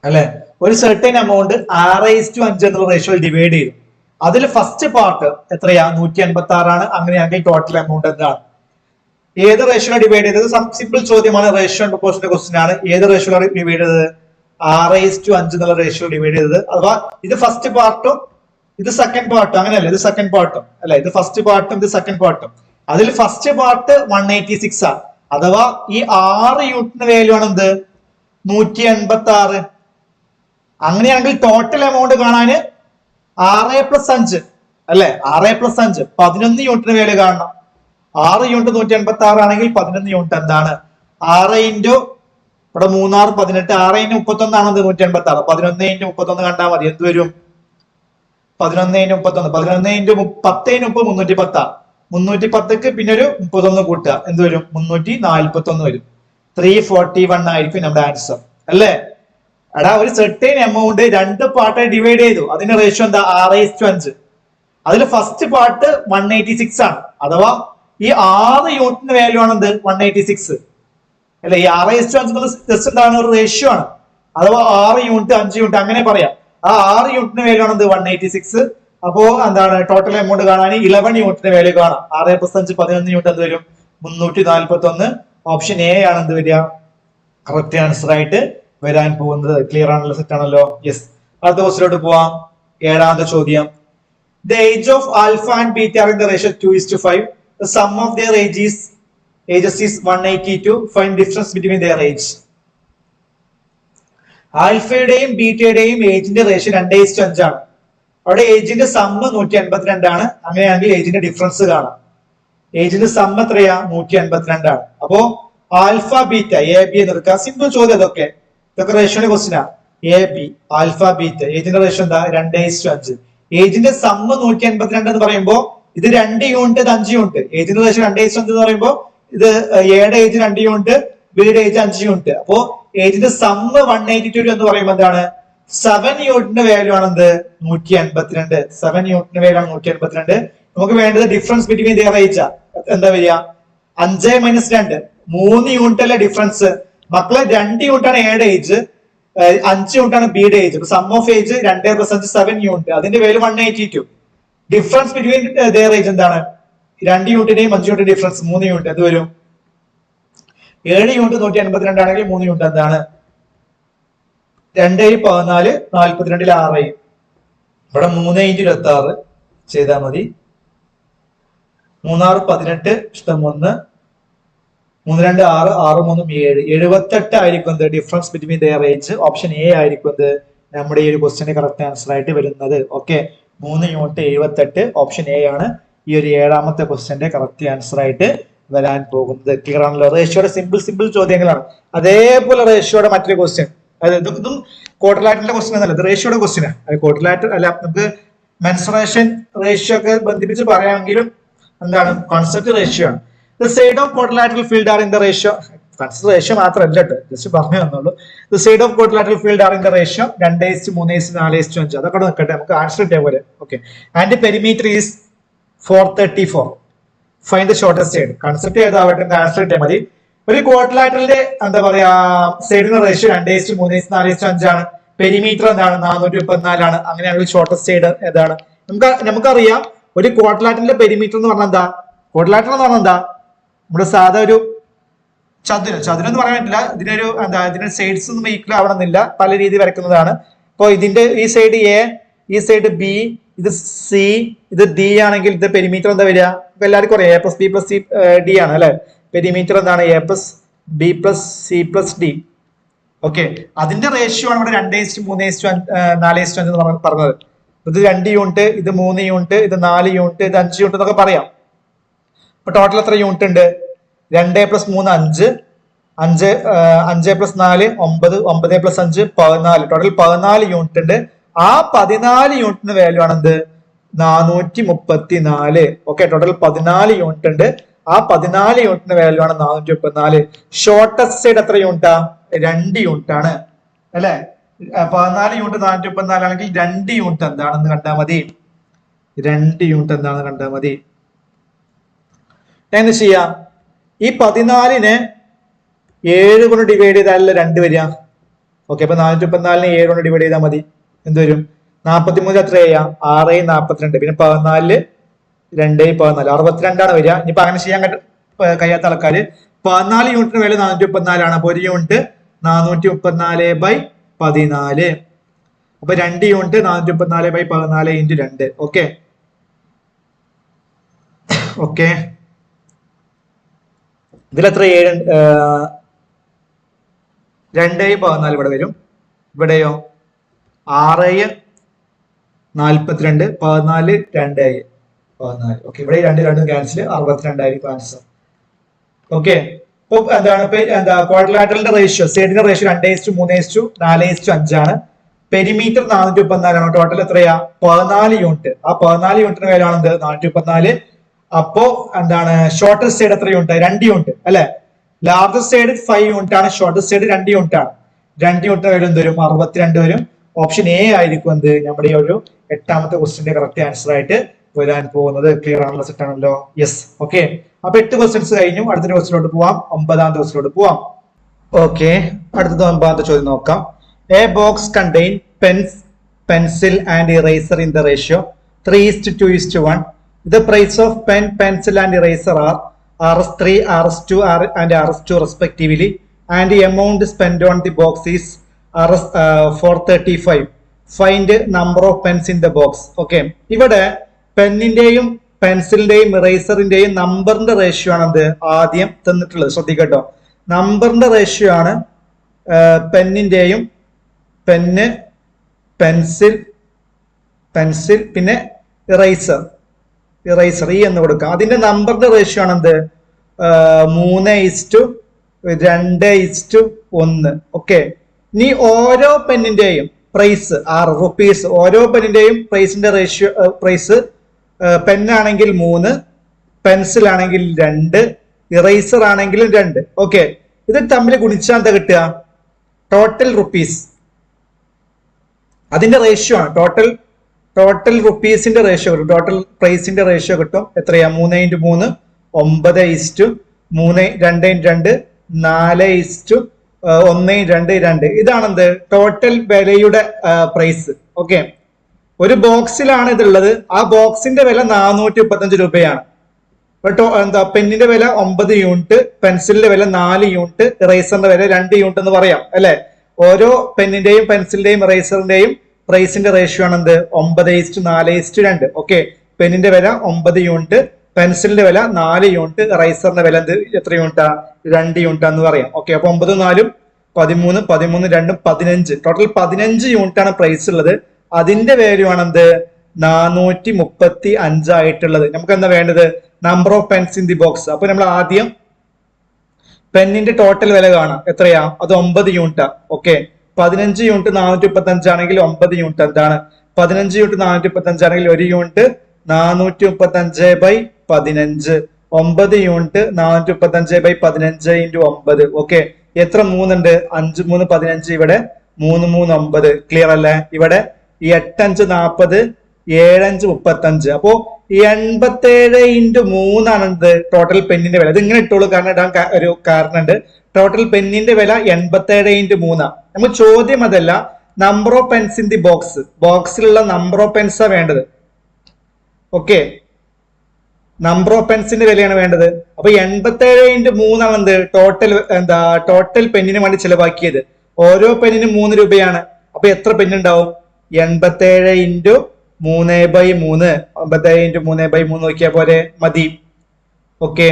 അല്ലെ? ഒരു certain amount 6:5 എന്നുള്ള റേഷ്യോയിൽ ഡിവൈഡ് ചെയ്തു. അതിൽ ഫസ്റ്റ് പാർട്ട് എത്രയാ? 186 ആണ്. അങ്ങനെയാണെങ്കിൽ ടോട്ടൽ എമൗണ്ട് എന്താണ്? ഏത് റേഷ്യോ ഡിവൈഡ് ചെയ്തത്? സിമ്പിൾ ചോദ്യമാണ്. റേഷ്യോ ആൻഡ് പ്രൊപ്പോർഷന്റെ ക്വസ്റ്റ്യൻ ആണ്. ഏത് റേഷ്യോ ഡിവൈഡ് ചെയ്തത്? 6:5 എന്നുള്ള റേഷ്യോ ഡിവൈഡ് ചെയ്തത്. അഥവാ ഇത് ഫസ്റ്റ് പാർട്ടും ഇത് സെക്കൻഡ് പാർട്ടും അങ്ങനെയല്ല. ഇത് സെക്കൻഡ് പാർട്ടും അല്ലെ? ഇത് ഫസ്റ്റ് പാർട്ടും ഇത് സെക്കൻഡ് പാർട്ടും. അതിൽ ഫസ്റ്റ് പാർട്ട് 186 ആണ്. അഥവാ ഈ 6 യൂണിറ്റിന് വാല്യൂ ആണ് എന്ത്? 186. അങ്ങനെയാണെങ്കിൽ ടോട്ടൽ എമൗണ്ട് കാണാന് 6 + 5 അല്ലെ? 6 + 5 11 യൂണിറ്റിന് വാല്യൂ കാണണം. 6 യൂണിറ്റ് 186 ആണെങ്കിൽ 11 യൂണിറ്റ് എന്താണ്? 6 × ഇവിടെ 3 6 18. 6 × 31 ആണ് 186. 11 × 31 കണ്ടാൽ മതി. എന്ത് വരും? 11 × 31. 11 × 10 × 310. 310ക്ക് പിന്നെ ഒരു 31 കൂട്ടുക. എന്ത് വരും? 341 വരും. 341 ആയിരിക്കും നമ്മുടെ ആൻസർ അല്ലേ? എടാ, ഒരു സെർട്ടൈൻ എമൗണ്ട് 2 പാർട്ടായി ഡിവൈഡ് ചെയ്തു. അതിന്റെ റേഷ്യോ എന്താ? 6:5. അതിൽ ഫസ്റ്റ് പാർട്ട് 186 ആണ്. അഥവാ ഈ 6 യൂണിറ്റിന് വാല്യൂ ആണ് എന്ത്? 186. അല്ലെ? ഈ 6:5 ജസ്റ്റ് എന്താണ് ഒരു റേഷ്യോ ആണ്, അഥവാ 6 യൂണിറ്റ് 5 യൂണിറ്റ് അങ്ങനെ പറയാം. ആ 6 യൂണിറ്റിന് വാല്യൂ ആണ് 186. അപ്പോ എന്താണ് ടോട്ടൽ എമൗണ്ട് കാണാൻ 11 യൂണിറ്റിന് വാല്യൂ കാണാം. 6+5 11 യൂണിറ്റ് എന്ത് വരും? 341. ഓപ്ഷൻ എ ആണ് എന്ത് വരിക? കറക്റ്റ് ആൻസർ ആയിട്ട് വരാൻ പോകുന്നത്. ക്ലിയർ ആണല്ലോ? സെറ്റ് ആണല്ലോ? യെസ്. അടുത്ത ക്വസ്റ്റിലോട്ട് പോവാം. 7ാമത്തെ ചോദ്യം. The age of alpha and beta are in the ratio 2:5. The sum of their ages is 182. Find difference between their age. ആൽഫയുടെയും ബീറ്റയുടെയും ഏജിന്റെ റേഷ്യോ 2:5 ആണ്. അവിടെ ഏജിന്റെ സമ്മ് 182 ആണ്. അങ്ങനെയാണെങ്കിൽ ഏജിന്റെ ഡിഫറൻസ് കാണാം. ഏജിന്റെ സമ്മ് എത്രയാ? 182 ആണ്. അപ്പോ ആൽഫ ബീറ്റ എ ബി എന്ന് എടുക്കാം. സിമ്പിൾ ചോദ്യം അതൊക്കെ. ഇതൊക്കെ റേഷ്യോയുടെ ക്വസ്റ്റിനാ. എ ബി ആൽഫ ബീറ്റ ഏജിന്റെ റേഷ്യോ എന്താ? 2:5. ഏജിന്റെ സമ്മ് 182 എന്ന് പറയുമ്പോ ഇത് 2 യൂണിറ്റ് ഇത് 5 യൂണിറ്റ്. ഏജിന്റെ റേഷ്യോ 2:5 എന്ന് പറയുമ്പോ ഇത് എയുടെ ഏജ് 2 യൂണിറ്റ്, ബിയുടെ ഏജ് 5 യൂണിറ്റ്. അപ്പോ ഏജിന്റെ സമ്മ് 182 എന്ന് പറയുമ്പോൾ എന്താണ്? 7 യൂണിറ്റിന്റെ വാല്യൂ ആണ് എന്ത്? 182. 7 യൂണിറ്റിന്റെ വാല്യൂ ആണ് 182. നമുക്ക് വേണ്ടത് ഡിഫറൻസ് ബിറ്റ്വീൻ ദിയർ ഏജ്. എന്താ വരിക? 5 - 2 3 യൂണിറ്റ് അല്ലേ ഡിഫറൻസ്? മക്കളെ 2 യൂണിറ്റ് ആണ് എയുടെ ഏജ്, 5 യൂണിറ്റ് ആണ് ബിയുടെ age. Sum of age 2 + 5 7 unit. അതിന്റെ value 182. Difference between their age എന്താണ്? 2 യൂണിറ്റിന്റെയും 5 യൂണിറ്റ് ഡിഫറൻസ് 3 യൂണിറ്റ്. അത് വരും 7 യൂണിറ്റ് 182 ആണെങ്കിൽ 3 യൂണിറ്റ് എന്താണ്? 2 × 14 42 6. ഇവിടെ 3 × 26 ചെയ്താൽ മതി. 3 × 6 18 ഇഷ്ടം 1 3 2 6 6 3 7 78 ആയിരിക്കും difference between there age. Option A ആയിരിക്കും നമ്മുടെ ഈ ഒരു ക്വസ്റ്റിന്റെ കറക്റ്റ് ആൻസർ ആയിട്ട് വരുന്നത്. Okay, 3 unit 78. ഓപ്ഷൻ എ ആണ് ഈ ഒരു 7ാമത്തെ ക്വസ്റ്റിന്റെ കറക്റ്റ് ആൻസർ ആയിട്ട് വരാൻ പോകുന്നത്. ക്ലിയർ ആണല്ലോ? റേഷ്യോയുടെ സിമ്പിൾ ചോദ്യങ്ങളാണ്. അതേപോലെ റേഷ്യോയുടെ മറ്റൊരു ക്വസ്റ്റ്യൻ, അതായത് ഇതും ക്വാഡ്രിലാറ്ററലിന്റെ ക്വസ്റ്റ്യൻ എന്നല്ല, ഇത് റേഷ്യോയുടെ ക്വസ്റ്റ്യനാണ്. അത് ക്വാഡ്രിലാറ്ററൽ അല്ല, നമുക്ക് മെൻസുറേഷൻ റേഷ്യോ ഒക്കെ ബന്ധിപ്പിച്ച് പറയാമെങ്കിലും എന്താണ് കോൺസെപ്റ്റ് റേഷ്യോ ആണ്. The side of quadrilateral field are in the ratio. Ratio മാത്രമല്ല കേട്ടോ, ജസ്റ്റ് പറഞ്ഞു തന്നുള്ളൂ. The side of quadrilateral field are in the ratio 2:3 4:5. അതൊക്കെ നിൽക്കട്ടെ, നമുക്ക് ആൻസർ കിട്ടിയ പോലെ. Okay, and perimeter is 434. Find the shortest side. Concept ഏതാവട്ടെ, ആൻസർ കിട്ടിയാൽ മതി. ഒരു ക്വാഡ്രിലാറ്ററലിന്റെ എന്താ പറയാ സൈഡിന്റെ റേഷ്യോ 2:3 4:5 ആണ്. പെരിമീറ്റർ എന്താണ്? 434 ആണ്. അങ്ങനെയാണെങ്കിൽ ഷോർട്ടസ്റ്റ് സൈഡ് ഏതാണ്? നമുക്കറിയാം ഒരു ക്വാഡ്രിലാറ്ററലിന്റെ പെരിമീറ്റർ എന്ന് പറഞ്ഞാൽ എന്താ? ക്വാഡ്രിലാറ്ററൽ എന്ന് പറഞ്ഞാൽ എന്താ? നമ്മുടെ സാധാ ഒരു ചതുരം എന്ന് പറയാൻ പറ്റില്ല. ഇതിനൊരു ഇതിന്റെ സൈഡ്സ് ഒന്നും ഈക്വൽ ആവണമെന്നില്ല, പല രീതി വരയ്ക്കുന്നതാണ്. അപ്പോൾ ഇതിന്റെ ഈ സൈഡ് എ, ഈ സൈഡ് ബി, ഇത് സി, ഇത് ഡി ആണെങ്കിൽ ഇത് പെരിമീറ്റർ എന്താ വരിക? എല്ലാവർക്കും അറിയാം A+B+C+D ആണ് അല്ലെ? പെരിമീറ്റർ എന്താണ്? A+B+C+D. ഓക്കെ, അതിന്റെ റേഷ്യോ ആണ് ഇവിടെ 2:3 4:5 എന്ന് പറഞ്ഞത്. ഇത് 2 യൂണിറ്റ്, ഇത് 3 യൂണിറ്റ്, ഇത് 4 യൂണിറ്റ്, ഇത് 5 യൂണിറ്റ് എന്നൊക്കെ പറയാം. അപ്പൊ ടോട്ടൽ എത്ര യൂണിറ്റ് ഉണ്ട്? 2 + 3 5 5 5 + 4 9 9 + 5 14. ടോട്ടൽ 14 യൂണിറ്റ് ഉണ്ട്. ആ 14 യൂണിറ്റിന് വാല്യൂ ആണ് എന്ത്? 434. ഓക്കെ, ടോട്ടൽ 14 യൂണിറ്റ് ഉണ്ട്. ആ 14 യൂണിറ്റിന് വാല്യൂ ആണ് 434. ഷോർട്ടസ്റ്റ് സൈഡ് എത്ര യൂണിറ്റാ? 2 യൂണിറ്റ് ആണ് അല്ലെ? 14 യൂണിറ്റ് 434 ആണെങ്കിൽ 2 യൂണിറ്റ് എന്താണെന്ന് കണ്ടാൽ മതി. 2 യൂണിറ്റ് എന്താണെന്ന് കണ്ടാൽ മതി. എന്ത് ചെയ്യാം? ഈ 14നെ 7 കൊണ്ട് ഡിവൈഡ് ചെയ്താലല്ലേ 2 വരിക. ഓക്കെ, അപ്പൊ 434നെ 7 കൊണ്ട് ഡിവൈഡ് ചെയ്താൽ മതി. എന്ത് വരും? 43 എത്ര ചെയ്യാം? 6 × 42. പിന്നെ 14 2 × 14 62 ആണ് വരിക. ഇനിയിപ്പോ അങ്ങനെ ചെയ്യാൻ കഴിയാത്ത ആൾക്കാര് 14 യൂണിറ്റിന് വില 434 ആണ്. അപ്പൊ 1 യൂണിറ്റ് 434/14. അപ്പൊ 2 യൂണിറ്റ് 434/14 × 2. ഓക്കെ ഓക്കെ, ഇതിലെത്ര 2/14 ഇവിടെ വരും. ഇവിടെയോ 6/42 14 2/14. ഓക്കെ, ഇവിടെ 2 ക്യാൻസൽ 62 ആയിരിക്കും ആൻസർ. ഓക്കെ, ഇപ്പൊ എന്താണ് ക്വാഡ്രിലാറ്ററലിന്റെ റേഷ്യോ, സൈഡിന്റെ റേഷ്യോ 2:3 4:5 ആണ്. പെരിമീറ്റർ 434 ആണ്. ടോട്ടൽ എത്രയാ? 14 യൂണിറ്റ്. ആ 14 യൂണിറ്റിന് പേരാണ് എന്ത്? 434. അപ്പോ എന്താണ് ഷോർട്ടസ്റ്റ് സൈഡ് എത്ര യൂണിറ്റ്? 2 യൂണിറ്റ് അല്ലെ? ലാർജസ്റ്റ് സൈഡ് 5 യൂണിറ്റ് ആണ്, ഷോർട്ടസ്റ്റ് സൈഡ് 2 യൂണിറ്റ് ആണ്. 2 യൂണിറ്റ് വരും എന്ത് വരും? 62 വരും. ഓപ്ഷൻ എ ആയിരിക്കും എന്ത് നമ്മുടെ ഈ ഒരു 8ാമത്തെ ക്വസ്റ്റിന്റെ കറക്റ്റ് ആൻസർ ആയിട്ട് വരാൻ പോകുന്നത്. ക്ലിയർ ആണല്ലോ? സെറ്റ് ആണല്ലോ? യെസ്. ഓക്കെ, അപ്പൊ 8 ക്വസ്റ്റ്യൻസ് കഴിഞ്ഞു. അടുത്തൊരു ക്വസ്റ്റിലോട്ട് പോവാം. 9ാമത്തെ ക്വസ്റ്റിലോട്ട് പോവാം. ഓക്കെ, അടുത്തത് 9ാമത്തെ ചോദ്യം നോക്കാം. A box contain pens, pencil and eraser in the ratio 3:2:1. The price of pen, pencil and eraser are Rs3, Rs2 and Rs2 respectively, and the amount spent on the box is Rs 435. Find number of pens in the box. Okay, ഇവിടെ പെന്നിന്റെയും പെൻസിലിന്റെയും ഇറേസറിന്റെയും നമ്പറിന്റെ റേഷ്യോ ആണ് അത് ആദ്യം തന്നിട്ടുള്ളത്. ശ്രദ്ധിക്കട്ടോ, നമ്പറിന്റെ റേഷ്യോ ആണ് പെന്നിന്റെയും, പെന്ന്, പെൻസിൽ, പെൻസിൽ പിന്നെ ഇറേസർ, ഇറേസർ ഈ എന്ന് കൊടുക്കുക. അതിന്റെ നമ്പറിന്റെ റേഷ്യോ ആണ് എന്ത് 3:2:1. ഓക്കെ, ഇനി ഓരോ പെന്നിന്റെയും പ്രൈസ് ₹6, ഓരോ പെന്നിന്റെയും പ്രൈസിന്റെ റേഷ്യോ, പ്രൈസ് പെന്നാണെങ്കിൽ 3, പെൻസിൽ ആണെങ്കിൽ 2, ഇറേസർ ആണെങ്കിലും 2. ഓക്കെ, ഇത് തമ്മിൽ ഗുണിച്ചാൽ എന്താ കിട്ടുക? ടോട്ടൽ റുപ്പീസ്, അതിന്റെ റേഷ്യോ ആണ്. ടോട്ടൽ റുപ്പീസിന്റെ റേഷ്യോ കിട്ടും, ടോട്ടൽ പ്രൈസിന്റെ റേഷ്യോ കിട്ടും. എത്രയാ? 3:3 9:3 2:2 4:1:2. ഇതാണെന്ത് ടോട്ടൽ വിലയുടെ പ്രൈസ്. ഓക്കെ, ഒരു ബോക്സിലാണ് ഇതുള്ളത്. ആ ബോക്സിന്റെ വില 435 രൂപയാണ്. എന്താ പെന്നിന്റെ വില 9 യൂണിറ്റ്, പെൻസിലിന്റെ വില 4 യൂണിറ്റ്, ഇറേസറിന്റെ വില 2 യൂണിറ്റ് എന്ന് പറയാം അല്ലെ. ഓരോ പെന്നിന്റെയും പെൻസിലിന്റെയും ഇറേസറിന്റെയും പ്രൈസിന്റെ റേഷ്യോ ആണ് എന്ത് 9:4:2. ഓക്കെ, പെന്നിന്റെ വില 9 യൂണിറ്റ്, പെൻസിലിന്റെ വില 4 യൂണിറ്റ്, ഇറേസറിന്റെ വില എന്ത് എത്ര യൂണിറ്റാ? 2 യൂണിറ്റ് എന്ന് പറയാം. ഓക്കെ, അപ്പൊ 9 4 13 13 2 15, ടോട്ടൽ 15 യൂണിറ്റ് ആണ് പ്രൈസ് ഉള്ളത്. അതിന്റെ വാല്യൂ ആണ് എന്ത് 435 ആയിട്ടുള്ളത്. നമുക്ക് എന്താ വേണ്ടത്? Number of pens in the box. അപ്പൊ നമ്മൾ ആദ്യം പെന്നിന്റെ ടോട്ടൽ വില കാണാം. എത്രയാ? അത് 9 യൂണിറ്റാ. ഓക്കെ, 15 യൂണിറ്റ് 435 ആണെങ്കിൽ 9 യൂണിറ്റ് എന്താണ്? 15 യൂണിറ്റ് 435 ആണെങ്കിൽ 1 യൂണിറ്റ് 435/15. 9 യൂണിറ്റ് 435/15 × 9. ഓക്കെ, എത്ര 3 ഉണ്ട്? 5 3 15. ഇവിടെ 3 3 9. ക്ലിയർ അല്ലേ? ഇവിടെ 8 5 40, 7 5 35. അപ്പോ 87 × 3 ആണ് ടോട്ടൽ പെന്നിന്റെ വില. ഇത് ഇങ്ങനെ ഇട്ടോളൂ, കാരണം ഇടാൻ ഒരു കാരണമുണ്ട്. ടോട്ടൽ പെന്നിന്റെ വില 87 × 3. നമുക്ക് ചോദ്യം അതല്ല, number of pens in the box. ബോക്സിലുള്ള നമ്പർ ഓഫ് പെൻസാ വേണ്ടത്. ഓക്കെ, നമ്പർ ഓഫ് പെൻസിന്റെ വിലയാണ് വേണ്ടത്. അപ്പൊ 87 × 3 ആണ് എന്ത് ടോട്ടൽ പെന്നിന് വേണ്ടി ചിലവാക്കിയത്. ഓരോ പെന്നിനും 3 രൂപയാണ്. അപ്പൊ എത്ര പെന്നുണ്ടാവും? 87 × 3/3. 87 × 3/3 നോക്കിയാൽ പോലെ മതി. ഓക്കെ,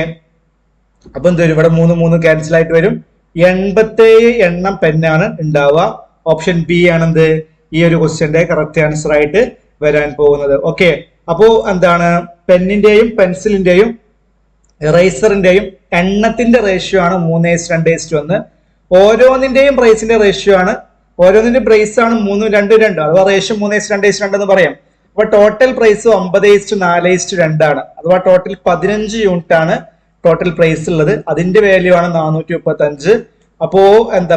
അപ്പൊ എന്ത് വരും? ഇവിടെ 3 3 ക്യാൻസൽ ആയിട്ട് വരും. 87 എണ്ണം പെന്നാണ് ഉണ്ടാവുക. ഓപ്ഷൻ ബി ആണെന്ത് ഈ ഒരു ക്വസ്റ്റ്യന്റെ കറക്റ്റ് ആൻസർ ആയിട്ട് വരാൻ പോകുന്നത്. ഓക്കെ, അപ്പോ എന്താണ് പെന്നിന്റെയും പെൻസിലിന്റെയും ഇറേസറിന്റെയും എണ്ണത്തിന്റെ റേഷ്യോ ആണ് 3:2:1. ഓരോന്നിന്റെയും പ്രൈസിന്റെ റേഷ്യോ ആണ്, ഓരോന്നിന്റെ പ്രൈസ് ആണ് 3:2:2. അഥവാ റേഷ്യോ 3:2:2 എന്ന് പറയാം. അപ്പൊ ടോട്ടൽ പ്രൈസ് 9:4:2 ആണ്. അഥവാ ടോട്ടൽ 15 യൂണിറ്റ് ആണ് ടോട്ടൽ പ്രൈസ് ഉള്ളത്. അതിന്റെ വാല്യൂ ആണ് 435. അപ്പോ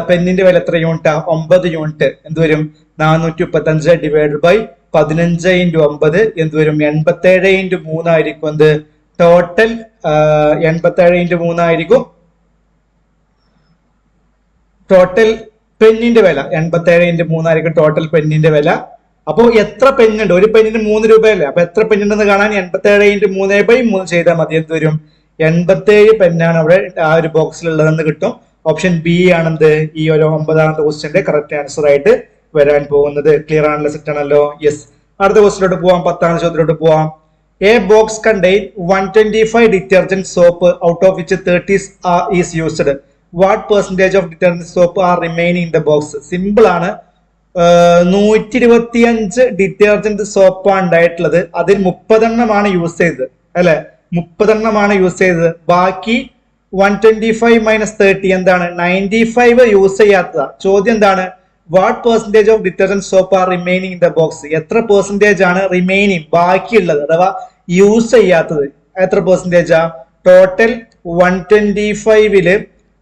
പെന്നിന്റെ വില എത്ര യൂണിറ്റാ? 9 യൂണിറ്റ്. എന്ത് വരും? 435 / 15 × 9 എന്ത് വരും? 87 × 3 ആയിരിക്കും. എന്ത് ടോട്ടൽ 87 × 3 ആയിരിക്കും ടോട്ടൽ പെന്നിന്റെ വില. 87 × 3 ആയിരിക്കും ടോട്ടൽ പെന്നിന്റെ വില. അപ്പോ എത്ര പെന്നുണ്ട്? ഒരു പെന്നിന് 3 രൂപയല്ലേ. അപ്പൊ എത്ര പെന്നുണ്ടെന്ന് കാണാൻ 87 × 3/3 ചെയ്താൽ മതി. എന്ത് വരും? 87 പെന്നാണ് അവിടെ ആ ഒരു ബോക്സിൽ ഉള്ളതെന്ന് കിട്ടും. ഓപ്ഷൻ ബി ആണെന്ത് ഈ ഒരു 9ാമത്തെ ക്വസ്റ്റ്യന്റെ കറക്റ്റ് ആൻസർ ആയിട്ട് വരാൻ പോകുന്നത്. ക്ലിയർ ആണല്ലോ? സെറ്റ് ആണല്ലോ? യെസ്. അടുത്ത ക്വസ്റ്റ്യനിലോട്ട് പോവാം. 10ാമത്തെ ചോദ്യത്തിലോട്ട് പോവാം. A box contain 125 detergent soap out of which 30 is used. What percentage of detergent soap are remaining in the box? Simple ആണ്. 125 ഡിറ്റർജന്റ് സോപ്പാണ് ഉണ്ടായിട്ടുള്ളത്. അതിൽ 30 എണ്ണമാണ് യൂസ് ചെയ്തത് അല്ലെ. 30 എണ്ണമാണ് യൂസ് ചെയ്തത്. ബാക്കി 125 - 30 എന്താണ്? 95 യൂസ് ചെയ്യാത്തതാ. ചോദ്യം എന്താണ്? What percentage of detergent soap are remaining in the box? എത്ര പെർസെന്റേജ് ആണ് റിമൈനിങ് ബാക്കിയുള്ളത് അഥവാ യൂസ് ചെയ്യാത്തത്? എത്ര പെർസെന്റേജാ? ടോട്ടൽ 125-ല്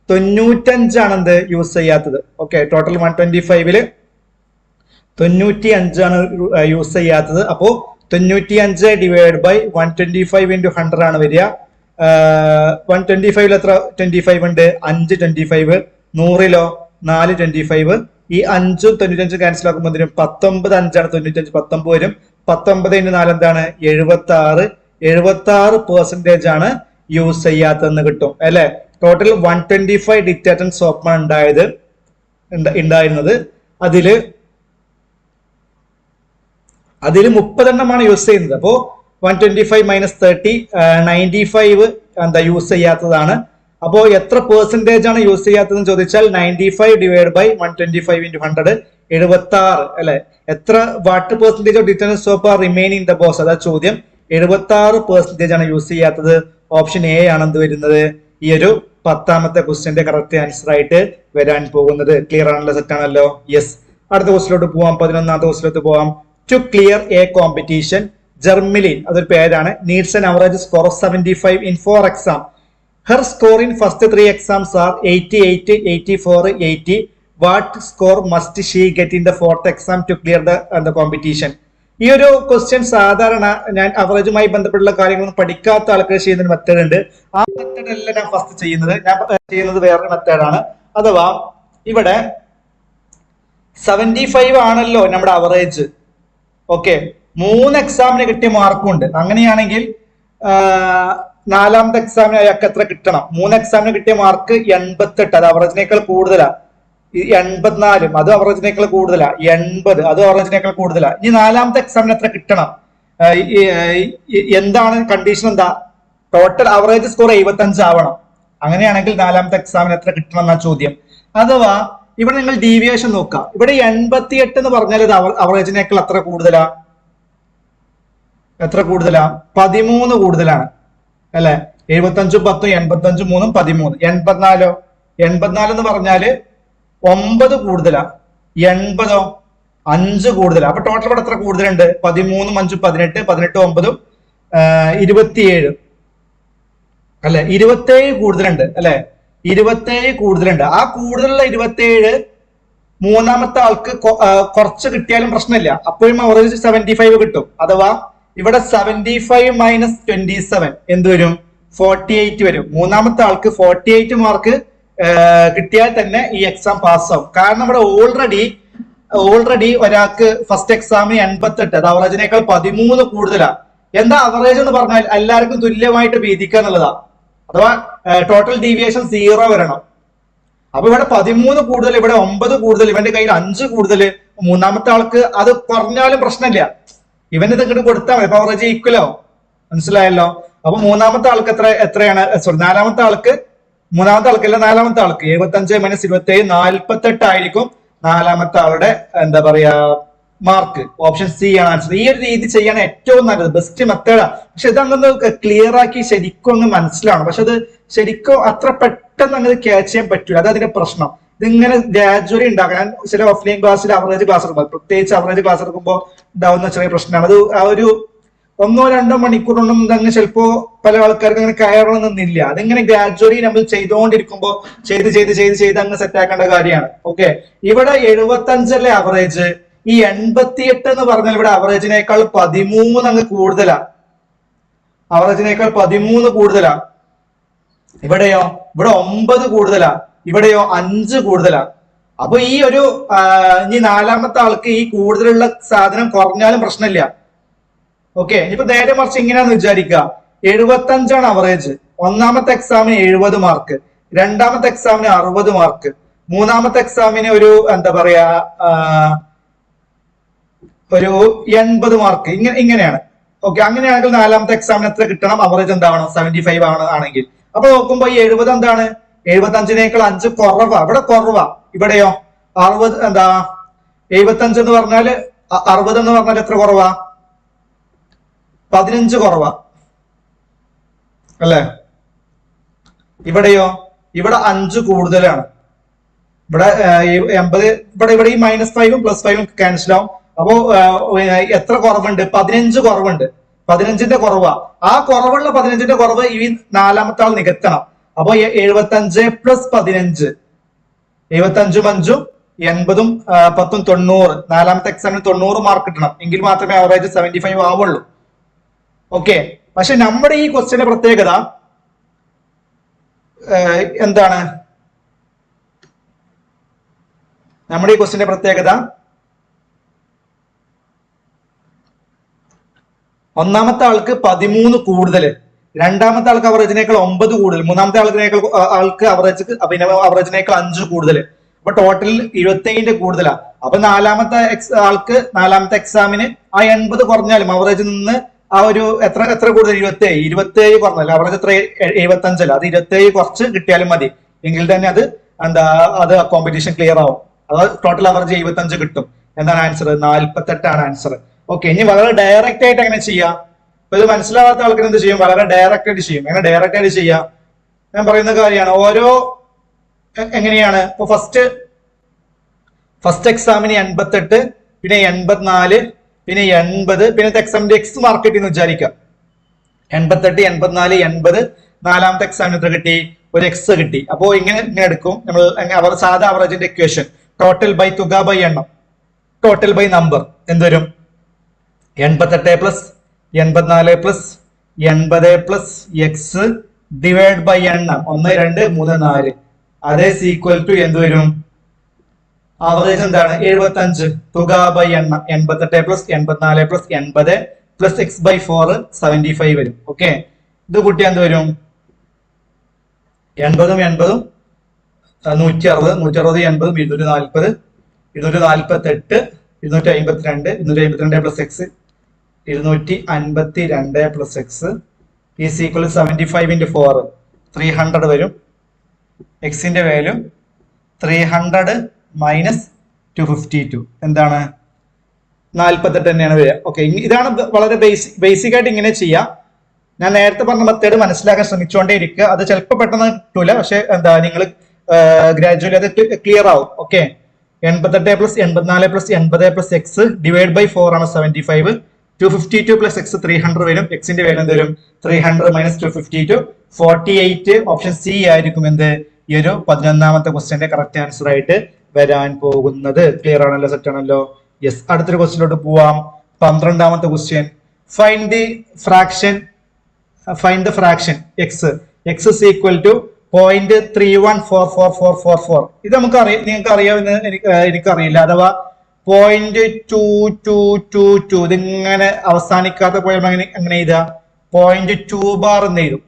95 ആണ് യൂസ് ചെയ്യാത്തത്. ഓക്കെ, ടോട്ടൽ 125-ല് 95 ആണ് യൂസ് ചെയ്യാത്തത്. അപ്പോ 95 / 125 × 100 ആണ് വരിക. 125-ൽ എത്ര 25 ഉണ്ട്? 5 25. 100-ലോ 4 25. ഈ 5ഉം 95 ക്യാൻസൽ ആക്കുമ്പോൾ 19 5 95 19 വരും. 19 × 4 എന്താണ് 76. 76% ആണ് യൂസ് ചെയ്യാത്തതെന്ന് കിട്ടും അല്ലെ. ടോട്ടൽ 125 ഡിറ്റർജന്റ് സോപ്പാണ് ഉണ്ടായിരുന്നത്. അതില് 30 എണ്ണമാണ് യൂസ് ചെയ്യുന്നത്. അപ്പോ 125 മൈനസ് 30 95 എന്താ യൂസ് ചെയ്യാത്തതാണ്. അപ്പോ എത്ര പെർസെന്റേജ് ആണ് യൂസ് ചെയ്യാത്തതെന്ന് ചോദിച്ചാൽ 95 ഡിവൈഡ് ബൈ 125 × 100 76 അല്ലെ. എത്ര what percentage of detergent soap are remaining the box, അതാ ചോദ്യം. 76% ആണ് യൂസ് ചെയ്യാത്തത്. ഓപ്ഷൻ എ ആണ് എന്ത് വരുന്നത്, ഈ ഒരു 10ാമത്തെ ക്വസ്റ്റ്യന്റെ കറക്റ്റ് ആൻസർ ആയിട്ട് വരാൻ പോകുന്നത്. ക്ലിയർ ആണല്ലോ, സെറ്റ് ആണല്ലോ. യെസ്, അടുത്ത ക്വസ്റ്റിലോട്ട് പോവാം. 11ാമത്തെ ക്വസ്റ്റിലോട്ട് പോവാം. ടു ക്ലിയർ എ കോമ്പറ്റീഷൻ ജർമിലിൻ, അതൊരു പേരാണ്, needs an average score of 75 in 4 exam. Her score in first 3 exams R 88, 84, 80. What score must she get in the 4th exam to clear the competition? ഈ ഒരു ക്വസ്റ്റ്യൻ സാധാരണ ഞാൻ അവറേജുമായി ബന്ധപ്പെട്ടുള്ള കാര്യങ്ങളൊന്നും പഠിക്കാത്ത ആൾക്കാർ ചെയ്യുന്ന ഒരു മെത്തേഡ് ഉണ്ട്. ആ മെത്തേഡ് അല്ല ഞാൻ ഫസ്റ്റ് ചെയ്യുന്നത്. ഞാൻ ചെയ്യുന്നത് വേറൊരു മെത്തേഡാണ്. അഥവാ ഇവിടെ 75 ആണല്ലോ നമ്മുടെ അവറേജ്. ഓക്കെ, 3 എക്സാമിന് കിട്ടിയ മാർക്കുണ്ട്. അങ്ങനെയാണെങ്കിൽ 4ാമത്തെ എക്സാമിന് അയാൾക്ക് എത്ര കിട്ടണം? 3 എക്സാമിന് കിട്ടിയ മാർക്ക് 88, അത് അവറേജിനേക്കാൾ കൂടുതലാണ്. 84 അത് അവറേജിനേക്കാൾ കൂടുതലാണ്. 80 അത് അവറേജിനേക്കാൾ കൂടുതലാണ്. ഇനി 4ാമത്തെ എക്സാമിന് എത്ര കിട്ടണം? എന്താണ് കണ്ടീഷൻ? എന്താ? ടോട്ടൽ അവറേജ് സ്കോർ 75 ആവണം. അങ്ങനെയാണെങ്കിൽ 4ാമത്തെ എക്സാമിന് എത്ര കിട്ടണം എന്നാ ചോദ്യം. അഥവാ ഇവിടെ നിങ്ങൾ ഡീവിയേഷൻ നോക്കാം. ഇവിടെ 88 എന്ന് പറഞ്ഞാൽ ഇത് അവറേജിനേക്കാൾ എത്ര കൂടുതലാ? 13 കൂടുതലാണ് അല്ലെ. 75 10 85 3 13. 84 എന്ന് പറഞ്ഞാല് 9 കൂടുതലാ. 80 5 കൂടുതലാ. അപ്പൊ ടോട്ടൽ ഇവിടെ എത്ര കൂടുതലുണ്ട്? 13 5 18 18 9 27 അല്ലെ. 27 കൂടുതലുണ്ട് അല്ലെ. 27 കൂടുതലുണ്ട്. ആ കൂടുതലുള്ള 27 മൂന്നാമത്തെ ആൾക്ക് കുറച്ച് കിട്ടിയാലും പ്രശ്നമില്ല. അപ്പോഴും അവറേജ് 75 കിട്ടും. അഥവാ ഇവിടെ 75 മൈനസ് 27 എന്ത് വരും? 48 വരും. മൂന്നാമത്തെ ആൾക്ക് 48 മാർക്ക് കിട്ടിയാൽ തന്നെ ഈ എക്സാം പാസ്സാവും. കാരണം ഇവിടെ ഓൾറെഡി ഒരാൾക്ക് ഫസ്റ്റ് എക്സാമിന് 88, അത് അവറേജിനേക്കാൾ 13 കൂടുതലാണ്. എന്താ അവറേജ് എന്ന് പറഞ്ഞാൽ എല്ലാവർക്കും തുല്യമായിട്ട് വീതിക്കുക എന്നുള്ളതാ. അഥവാ ടോട്ടൽ ഡീവിയേഷൻ 0 വരണം. അപ്പൊ ഇവിടെ 13 കൂടുതൽ, ഇവിടെ 9 കൂടുതൽ, ഇവന്റെ കയ്യിൽ 5 കൂടുതൽ. മൂന്നാമത്തെ ആൾക്ക് അത് കുറഞ്ഞാലും പ്രശ്നമില്ല, ഇവന് ഇത് ഇങ്ങോട്ട് കൊടുത്താൽ മതി. അപ്പൊ അവറേജ് ഈക്വലോ, മനസ്സിലായല്ലോ. അപ്പൊ മൂന്നാമത്തെ ആൾക്ക് എത്രയാണ്? സോറി, നാലാമത്തെ ആൾക്കല്ല, 4ാമത്തെ ആൾക്ക് 75 മൈനസ് 27 48 ആയിരിക്കും നാലാമത്തെ ആളുടെ എന്താ പറയാ മാർക്ക്. ഓപ്ഷൻ സി ആണ് ആൻസർ. ഈ ഒരു രീതി ചെയ്യാണ് ഏറ്റവും നല്ലത്, ബെസ്റ്റ് മെത്തേഡാണ്. പക്ഷെ ഇതങ്ങനെ ക്ലിയർ ആക്കി ശരിക്കും ഒന്ന് മനസ്സിലാവണം. പക്ഷെ അത് ശരിക്കും അത്ര പെട്ടെന്ന് അങ്ങനെ ക്യാച്ച് ചെയ്യാൻ പറ്റൂല. അത് അതിന്റെ പ്രശ്നം. ഇതിങ്ങനെ ഗ്രാജുവലി ഉണ്ടാക്കാൻ ചില ഓഫ്ലൈൻ ക്ലാസ്സിൽ അവറേജ് ക്ലാസ് എടുക്കുമ്പോൾ, പ്രത്യേകിച്ച് അവറേജ് ക്ലാസ് എടുക്കുമ്പോൾ ഉണ്ടാവുന്ന ചെറിയ പ്രശ്നമാണ്. അത് ആ ഒരു 1-2 മണിക്കൂറൊന്നും അങ്ങ് ചിലപ്പോ പല ആൾക്കാർക്ക് അങ്ങനെ കയറണമെന്നില്ല. അതിങ്ങനെ ഗ്രാജുവലി നമ്മൾ ചെയ്തുകൊണ്ടിരിക്കുമ്പോൾ ചെയ്ത് അങ്ങ് സെറ്റ് ആക്കേണ്ട കാര്യമാണ്. ഓക്കെ, ഇവിടെ 75 അവറേജ്. ഈ 88 എന്ന് പറഞ്ഞാൽ ഇവിടെ അവറേജിനേക്കാൾ 13 അങ്ങ് കൂടുതലാണ്. ഇവിടെയോ? ഇവിടെ 9 കൂടുതലാ. ഇവിടെയോ 5 കൂടുതലാ. അപ്പൊ ഈ ഒരു ഇനി നാലാമത്തെ ആൾക്ക് ഈ കൂടുതലുള്ള സാധനം കുറഞ്ഞാലും പ്രശ്നമില്ല. ഓക്കെ, ഇപ്പൊ നേരെ മറിച്ച് ഇങ്ങനെയാന്ന് വിചാരിക്കുക. 75 അവറേജ്. ഒന്നാമത്തെ എക്സാമിന് 70 മാർക്ക്, രണ്ടാമത്തെ എക്സാമിന് 60 മാർക്ക്, മൂന്നാമത്തെ എക്സാമിന് ഒരു എന്താ പറയാ ഒരു 80 മാർക്ക്. ഇങ്ങനെയാണ്. ഓക്കെ, അങ്ങനെയാണെങ്കിൽ നാലാമത്തെ എക്സാമിന് എത്ര കിട്ടണം? അവറേജ് എന്താവണം? 75 ആണെങ്കിൽ. അപ്പൊ നോക്കുമ്പോ ഈ 70 എന്താണ്? 75നേക്കാൾ 5 കുറവാ. ഇവിടെ കുറവാ. ഇവിടെയോ 60 എന്താ 75 എന്ന് പറഞ്ഞാല് 60 എന്ന് പറഞ്ഞാൽ എത്ര കുറവാ? 15 കുറവാ അല്ലെ. ഇവിടെയോ? ഇവിടെ 5 കൂടുതലാണ്. ഇവിടെ 80. ഇവിടെ ഈ -5 ഉം +5 ക്യാൻസൽ ആവും. അപ്പോ എത്ര കുറവുണ്ട്? 15 കുറവുണ്ട്. 15ന്റെ കുറവാ. ആ കുറവുള്ള 15ന്റെ കുറവ് ഈ നാലാമത്തെ ആൾ നികത്തണം. അപ്പൊ 75 + 15, 75 5 80 10 90. നാലാമത്തെ എക്സാമിന് 90 മാർക്ക് കിട്ടണം. എങ്കിൽ മാത്രമേ അവറേജ് 75 ആവുള്ളൂ. ഓക്കെ, പക്ഷെ നമ്മുടെ ഈ ക്വസ്റ്റ്യന്റെ പ്രത്യേകത എന്താണ്? നമ്മുടെ ഈ ക്വസ്റ്റിന്റെ പ്രത്യേകത ഒന്നാമത്തെ ആൾക്ക് 13 കൂടുതൽ, രണ്ടാമത്തെ ആൾക്ക് അവറേജിനേക്കാൾ 9 കൂടുതൽ, മൂന്നാമത്തെ ആൾക്ക് അവറേജിനേക്കാൾ 5 കൂടുതൽ. അപ്പൊ ടോട്ടൽ 27 കൂടുതലാ. അപ്പൊ നാലാമത്തെ എക്സാമിന് ആ 80 കുറഞ്ഞാലും അവറേജ് നിന്ന് ആ ഒരു എത്ര കൂടുതൽ 27 കുറഞ്ഞാലും അവറേജ് എത്ര 75 അല്ല, അത് 27 കുറച്ച് കിട്ടിയാലും മതി. എങ്കിൽ തന്നെ അത് കോമ്പറ്റീഷൻ ക്ലിയർ ആവും. അതായത് ടോട്ടൽ അവറേജ് 75 കിട്ടും. എന്താണ് ആൻസർ? 48 ആണ് ആൻസർ. ഓക്കെ, ഇനി വളരെ ഡയറക്റ്റ് ആയിട്ട് എങ്ങനെ ചെയ്യാം? ഇപ്പൊ ഇത് മനസ്സിലാവാത്ത ആൾക്കാർ എന്ത് ചെയ്യും? വളരെ ഡയറക്റ്റ് ആയിട്ട് ചെയ്യും. എങ്ങനെ ഡയറക്റ്റ് ആയിട്ട് ചെയ്യാം? ഞാൻ പറയുന്ന കാര്യമാണ്. എങ്ങനെയാണ് ഇപ്പൊ ഫസ്റ്റ് എക്സാമിന് 88, പിന്നെ 84, പിന്നെ 80, പിന്നെ എക്സാമിന്റെ എക്സ് മാർക്കറ്റ് എന്ന് വിചാരിക്കാം. 88, 84, 80. നാലാമത്തെ എക്സാമിന് എത്ര കിട്ടി? ഒരു എക്സ് കിട്ടി. അപ്പോ ഇങ്ങനെ എടുക്കും നമ്മൾ. സാധാ അവറേജിന്റെ ഇക്വേഷൻ ടോട്ടൽ ബൈ തുക ബൈ എണ്ണം, ടോട്ടൽ ബൈ നമ്പർ എന്തുവരും? 88 plus 84 plus 80 plus X divide by എണ്ണം 1, 2, 3, 4. അതേ ഈക്വൽ ടു എന്ത് വരും? ആവറേജ് എന്താണ്? 75. തുക ബൈ എണ്ണം 88 plus 84 plus 80 plus X by 4 75 വരും. ഓക്കെ, ഇത് കൂട്ടിയാൽ എന്ത് വരും? 80 160, 160, 80, 240, 248, 252, 252 plus X 252 plus X is equal 75 into 4 300 വരും. എക്സിന്റെ വാല്യൂ 300 മൈനസ് 252 എന്താണ്? 48 തന്നെയാണ് വരിക. ഓക്കെ, ഇതാണ് വളരെ ബേസിക് ആയിട്ട് ഇങ്ങനെ ചെയ്യാം. ഞാൻ നേരത്തെ പറഞ്ഞ മെത്തേഡ് മനസ്സിലാക്കാൻ ശ്രമിച്ചുകൊണ്ടേ ഇരിക്കുക. അത് ചിലപ്പോൾ പെട്ടെന്ന് കിട്ടൂല, പക്ഷെ നിങ്ങൾ ഗ്രാജുവലി അത് ക്ലിയർ ആവും. Okay, 88 plus 84 plus 80 plus X divide by 4 ആണ് 75. 252 പ്ലസ് എക്സ് 300 വരും. എക്സിന്റെ വാല്യൂ എന്ത് വരും? 300 മൈനസ് 252 48. ഓപ്ഷൻ സി ആയിരിക്കും എന്ത്? ഈ ഒരു 11ാമത്തെ ക്വസ്റ്റ്യന്റെ കറക്റ്റ് ആൻസർ ആയിട്ട് വരാൻ പോകുന്നത്. ക്ലിയർ ആണല്ലോ? സെറ്റ് ആണല്ലോ? യെസ്. അടുത്തൊരു ക്വസ്റ്റ്യനിലോട്ട് പോവാം. 12ാമത്തെ question. Find the fraction x is equal to 0.314444. ഇത് നിങ്ങൾക്ക് അറിയാമെന്ന് എനിക്കറിയില്ല. അഥവാ 0.2222 ഇതിങ്ങനെ അവസാനിക്കാതെ പോയാൽ എങ്ങനെ എഴുതാ? 0.2 ബാർ എന്ന് എഴുതും.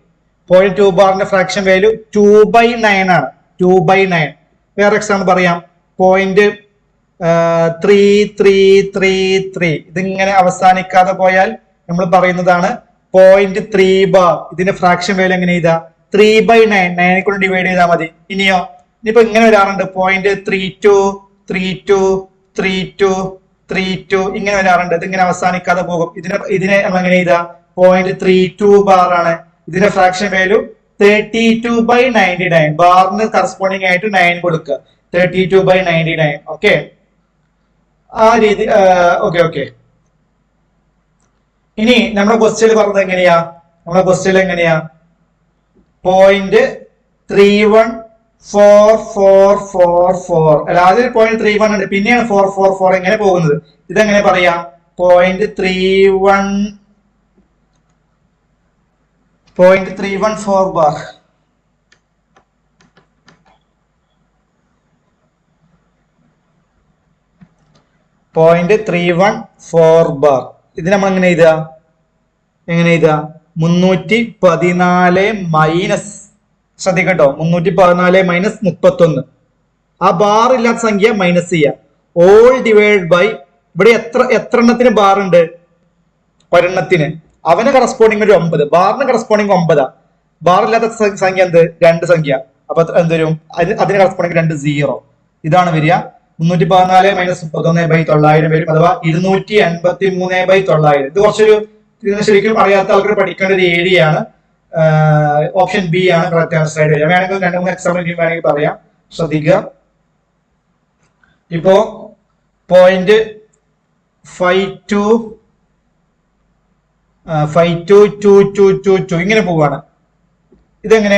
0.2 ബാറിന്റെ ഫ്രാക്ഷൻ വാല്യൂ 2/9 ആണ്. 2/9. വേറെ എക്സാമ്പിൾ പറയാം. 0.3333. ഇതിങ്ങനെ അവസാനിക്കാതെ പോയാൽ നമ്മൾ പറയുന്നതാണ് 0.3 ബാർ. ഇതിന്റെ ഫ്രാക്ഷൻ വാല്യൂ എങ്ങനെ എഴുതാ? 3/9. 9 കൊണ്ട് ഡിവൈഡ് ചെയ്താൽ മതി. ഇനിയിപ്പോ ഇങ്ങനെ വരാറുണ്ട് 0.323232 ഇങ്ങനെ വരാറുണ്ട്. ഇതിങ്ങനെ അവസാനിക്കാതെ പോകും. ഇതിനെ നമ്മൾ എങ്ങനെ എഴുതാ? 0.32 ബാർ ആണ്. ഇതിന്റെ ഫ്രാക്ഷൻ വാല്യൂ 32/99. ബാറിന് കറസ്പോണ്ടിങ് ആയിട്ട് 9 കൊടുക്കുക. 32/99. ഓക്കെ, ആ രീതി. ഓക്കെ. ഇനി നമ്മുടെ ക്വസ്റ്റ്യൻ പറഞ്ഞത് എങ്ങനെയാ? 0.314444. അല്ല, ആദ്യം 0.31 ഉണ്ട്, പിന്നെയാണ് 444 എങ്ങനെ പോകുന്നത്? ഇതെങ്ങനെ പറയാം? 0.314 ബാർ. ഇത് നമ്മൾ എങ്ങനെ എഴുതാ? 314 മൈനസ്, ശ്രദ്ധിക്കട്ടോ, 314 മൈനസ് 31. ആ ബാർ ഇല്ലാത്ത സംഖ്യ മൈനസ് ചെയ്യുക. ഓൾ ഡിവൈഡ് ബൈ, ഇവിടെ എത്ര എണ്ണത്തിന് ബാർ ഉണ്ട്? ഒരെണ്ണത്തിന്. അവന് കറസ്പോണ്ടിങ് ഒരു 9. ബാറിന് കറസ്പോണ്ടിങ് 9. ബാർ ഇല്ലാത്ത സംഖ്യ എന്ത്? 2 സംഖ്യ. അപ്പൊ എന്ത് വരും? അതിന് കറസ്പോണ്ടിങ് 2 0. ഇതാണ് വരിക. 314 മൈനസ് 31/900 വരും. അഥവാ 283/900. ഇത് കുറച്ചൊരു ശരിക്കും അറിയാത്ത ആൾക്കാർ പഠിക്കേണ്ട ഒരു ഏരിയ ആണ്. ഓപ്ഷൻ ബി ആണ് കറക്റ്റ് ആൻസർ ആയിട്ട് വരിക. വേണമെങ്കിൽ 2-3 എക്സാമ്പിൾ വേണമെങ്കിൽ പറയാം, ശ്രദ്ധിക്കുക. ഇപ്പോ 0.522222 ഇങ്ങനെ പോവാണ്. എങ്ങനെ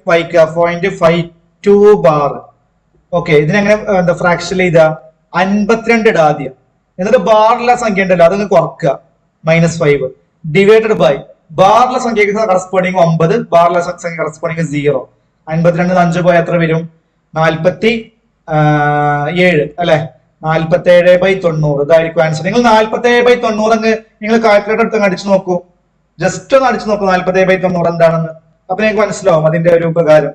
വായിക്കുക? 0.52 ബാർ. ഓക്കെ, ഇതിനെങ്ങനെ ഫ്രാക്ഷൻ ചെയ്താ? 52 ഇടുക ആദ്യം. എന്നിട്ട് ബാറിലെ സംഖ്യ ഉണ്ടല്ലോ അതൊന്ന് കുറക്കുക, -5 ഡിവൈഡഡ് ബൈ ബാറിലെ സംഖ്യക്ക് കറസ്പോണ്ടിങ് 9, ബാറിലെ സംഖ്യ കറസ്പോണ്ടിങ് 0. 52 5 പോയാൽ എത്ര വരും? 49. 7 അല്ലെ 47/90 ഇതായിരിക്കും ആൻസർ. നിങ്ങൾ 47/90 അങ്ങ് നിങ്ങൾ കാൽക്കുലേറ്റർ എടുത്ത് അടിച്ചു നോക്കൂ, ജസ്റ്റ് ഒന്ന് അടിച്ചു നോക്കൂ 47/90 എന്താണെന്ന്. അപ്പൊ നിങ്ങൾക്ക് മനസ്സിലാവും അതിന്റെ ഒരു ഉപകാരം.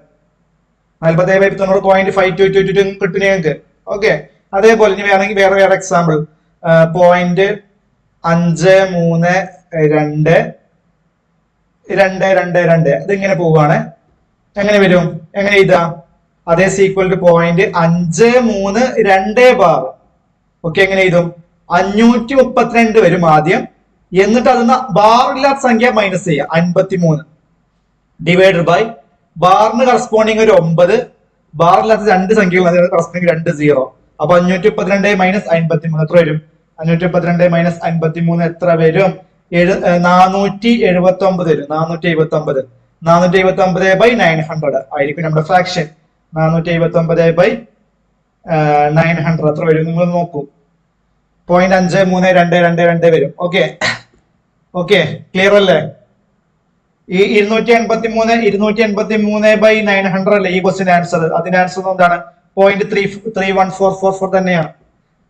47/90 കിട്ടും നിങ്ങൾക്ക്. ഓക്കെ, അതേപോലെ ഇനി വേണമെങ്കിൽ വേറെ എക്സാമ്പിൾ 0.532 ഇതിങ്ങനെ പോവുകയാണ്. എങ്ങനെ വരും, എങ്ങനെ എഴുതാം? അതേ സീക്വൽ ടു 0.532 ബാർ. ഓക്കെ, എങ്ങനെ എഴുതും? 532 വരും ആദ്യം, എന്നിട്ട് അതിന് ബാറില്ലാത്ത സംഖ്യ മൈനസ് ചെയ്യുക 53 ഡിവൈഡഡ് ബൈ ബാറിന് കറസ്പോണ്ടിങ് ഒരു 9, ബാറില്ലാത്ത 2 സംഖ്യകൾ കറസ്പോണ്ടിങ് 2 0. അപ്പൊ 532 മൈനസ് 53 എത്ര വരും? 532 മൈനസ് 53 എത്ര വരും? 479 വരും. 479/900 ആയിരിക്കും നമ്മുടെ ഫ്രാക്ഷൻ. 479/900 എത്ര വരും നിങ്ങൾ നോക്കൂ. 0.53222 വരും. ഓക്കെ ഓക്കെ, ക്ലിയർ അല്ലേ? ഈ 283/900 അല്ലേ ഈ ക്വസ്റ്റ്യൻ ആൻസർ? അതിന്റെ ആൻസർ എന്താണ്? 0.31444 തന്നെയാണ്.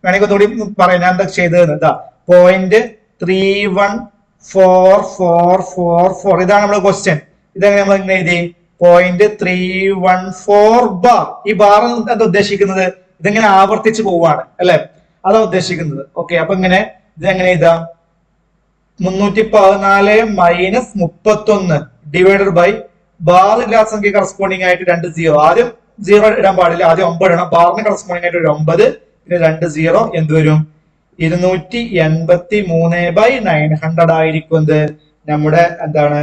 വേണമെങ്കിൽ ഒന്നുകൂടി പറയാം ഞാൻ എന്താ ചെയ്തത്. ഇതാ 0.31444 ഇതാണ് നമ്മുടെ ക്വസ്റ്റ്യൻ. ഇതെങ്ങനെ നമ്മൾ ഇങ്ങനെ എഴുതി? 0.314 ബാർ. ഈ ബാർ എന്താ ഉദ്ദേശിക്കുന്നത്? ഇതെങ്ങനെ ആവർത്തിച്ച് പോവാണ് അല്ലെ, അതാ ഉദ്ദേശിക്കുന്നത്. ഓക്കെ, അപ്പൊ ഇങ്ങനെ ഇതെങ്ങനെ എഴുതാം? 314 മൈനസ് 31 ഡിവൈഡഡ് ബൈ ബാർ ഇല്ലാത്ത സംഖ്യ കറസ്പോണ്ടിങ് ആയിട്ട് 2 0. ആദ്യം 0 ഇടാൻ പാടില്ല, ആദ്യം 9 ഇടണം. ബാറിന് കറസ്പോണ്ടിങ് ആയിട്ട് ഒരു 9, പിന്നെ 2 0 എന്ത് വരും? 283/900 ആയിരിക്കും എന്ത് നമ്മുടെ എന്താണ്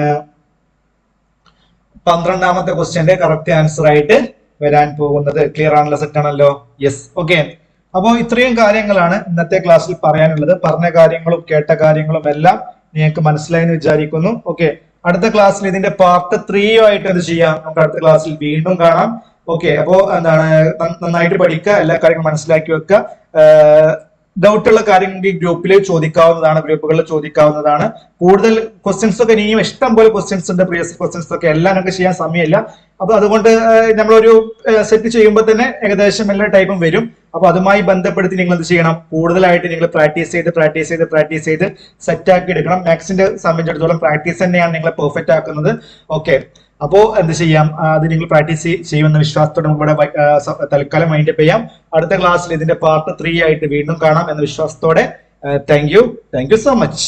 12ാമത്തെ ക്വസ്റ്റ്യന്റെ കറക്റ്റ് ആൻസർ ആയിട്ട് വരാൻ പോകുന്നത്. ക്ലിയർ ആണല്ലോ? സെറ്റ് ആണല്ലോ? യെസ്. ഓക്കെ, അപ്പോൾ ഇത്രയും കാര്യങ്ങളാണ് ഇന്നത്തെ ക്ലാസ്സിൽ പറയാനുള്ളത്. പറഞ്ഞ കാര്യങ്ങളും കേട്ട കാര്യങ്ങളും എല്ലാം നിങ്ങൾക്ക് മനസ്സിലായെന്ന് വിചാരിക്കുന്നു. ഓക്കെ, അടുത്ത ക്ലാസ്സിൽ ഇതിന്റെ പാർട്ട് 3 ആയിട്ട് എന്ത് ചെയ്യാം? നമുക്ക് അടുത്ത ക്ലാസ്സിൽ വീണ്ടും കാണാം. ഓക്കെ, അപ്പോ എന്താണ് നന്നായിട്ട് പഠിക്കുക, എല്ലാ കാര്യങ്ങളും മനസ്സിലാക്കി വെക്കുക. ഡൗട്ടുള്ള കാര്യങ്ങൾ ഈ ഗ്രൂപ്പിൽ ചോദിക്കാവുന്നതാണ്, ഗ്രൂപ്പുകളിൽ ചോദിക്കാവുന്നതാണ്. കൂടുതൽ ക്വസ്റ്റ്യൻസ് ഒക്കെ ഇനിയും ഇഷ്ടം പോലെ ക്വസ്റ്റ്യൻസ് ഉണ്ട്, പ്രീവിയസ് ക്വസ്റ്റ്യൻസ് ഒക്കെ എല്ലാം നമുക്ക് ചെയ്യാൻ സമയമില്ല. അപ്പൊ അതുകൊണ്ട് നമ്മളൊരു സെറ്റ് ചെയ്യുമ്പോൾ തന്നെ ഏകദേശം എല്ലാ ടൈപ്പും വരും. അപ്പൊ അതുമായി ബന്ധപ്പെടുത്തി നിങ്ങൾ എന്ത് ചെയ്യണം? കൂടുതലായിട്ട് നിങ്ങൾ പ്രാക്ടീസ് ചെയ്ത് സെറ്റ് ആക്കി എടുക്കണം. മാത്സിന്റെ സംബന്ധിച്ചിടത്തോളം പ്രാക്ടീസ് തന്നെയാണ് നിങ്ങളെ പെർഫെക്റ്റ് ആക്കുന്നത്. ഓക്കെ, അപ്പോ എന്ത് ചെയ്യാം? അത് നിങ്ങൾ പ്രാക്ടീസ് ചെയ്യുമെന്ന വിശ്വാസത്തോടെ നമുക്ക് ഇവിടെ തൽക്കാലം വൈൻഡപ്പ് ചെയ്യാം. അടുത്ത ക്ലാസ്സിൽ ഇതിന്റെ പാർട്ട് 3 ആയിട്ട് വീണ്ടും കാണാം എന്ന വിശ്വാസത്തോടെ താങ്ക് യു സോ മച്ച്.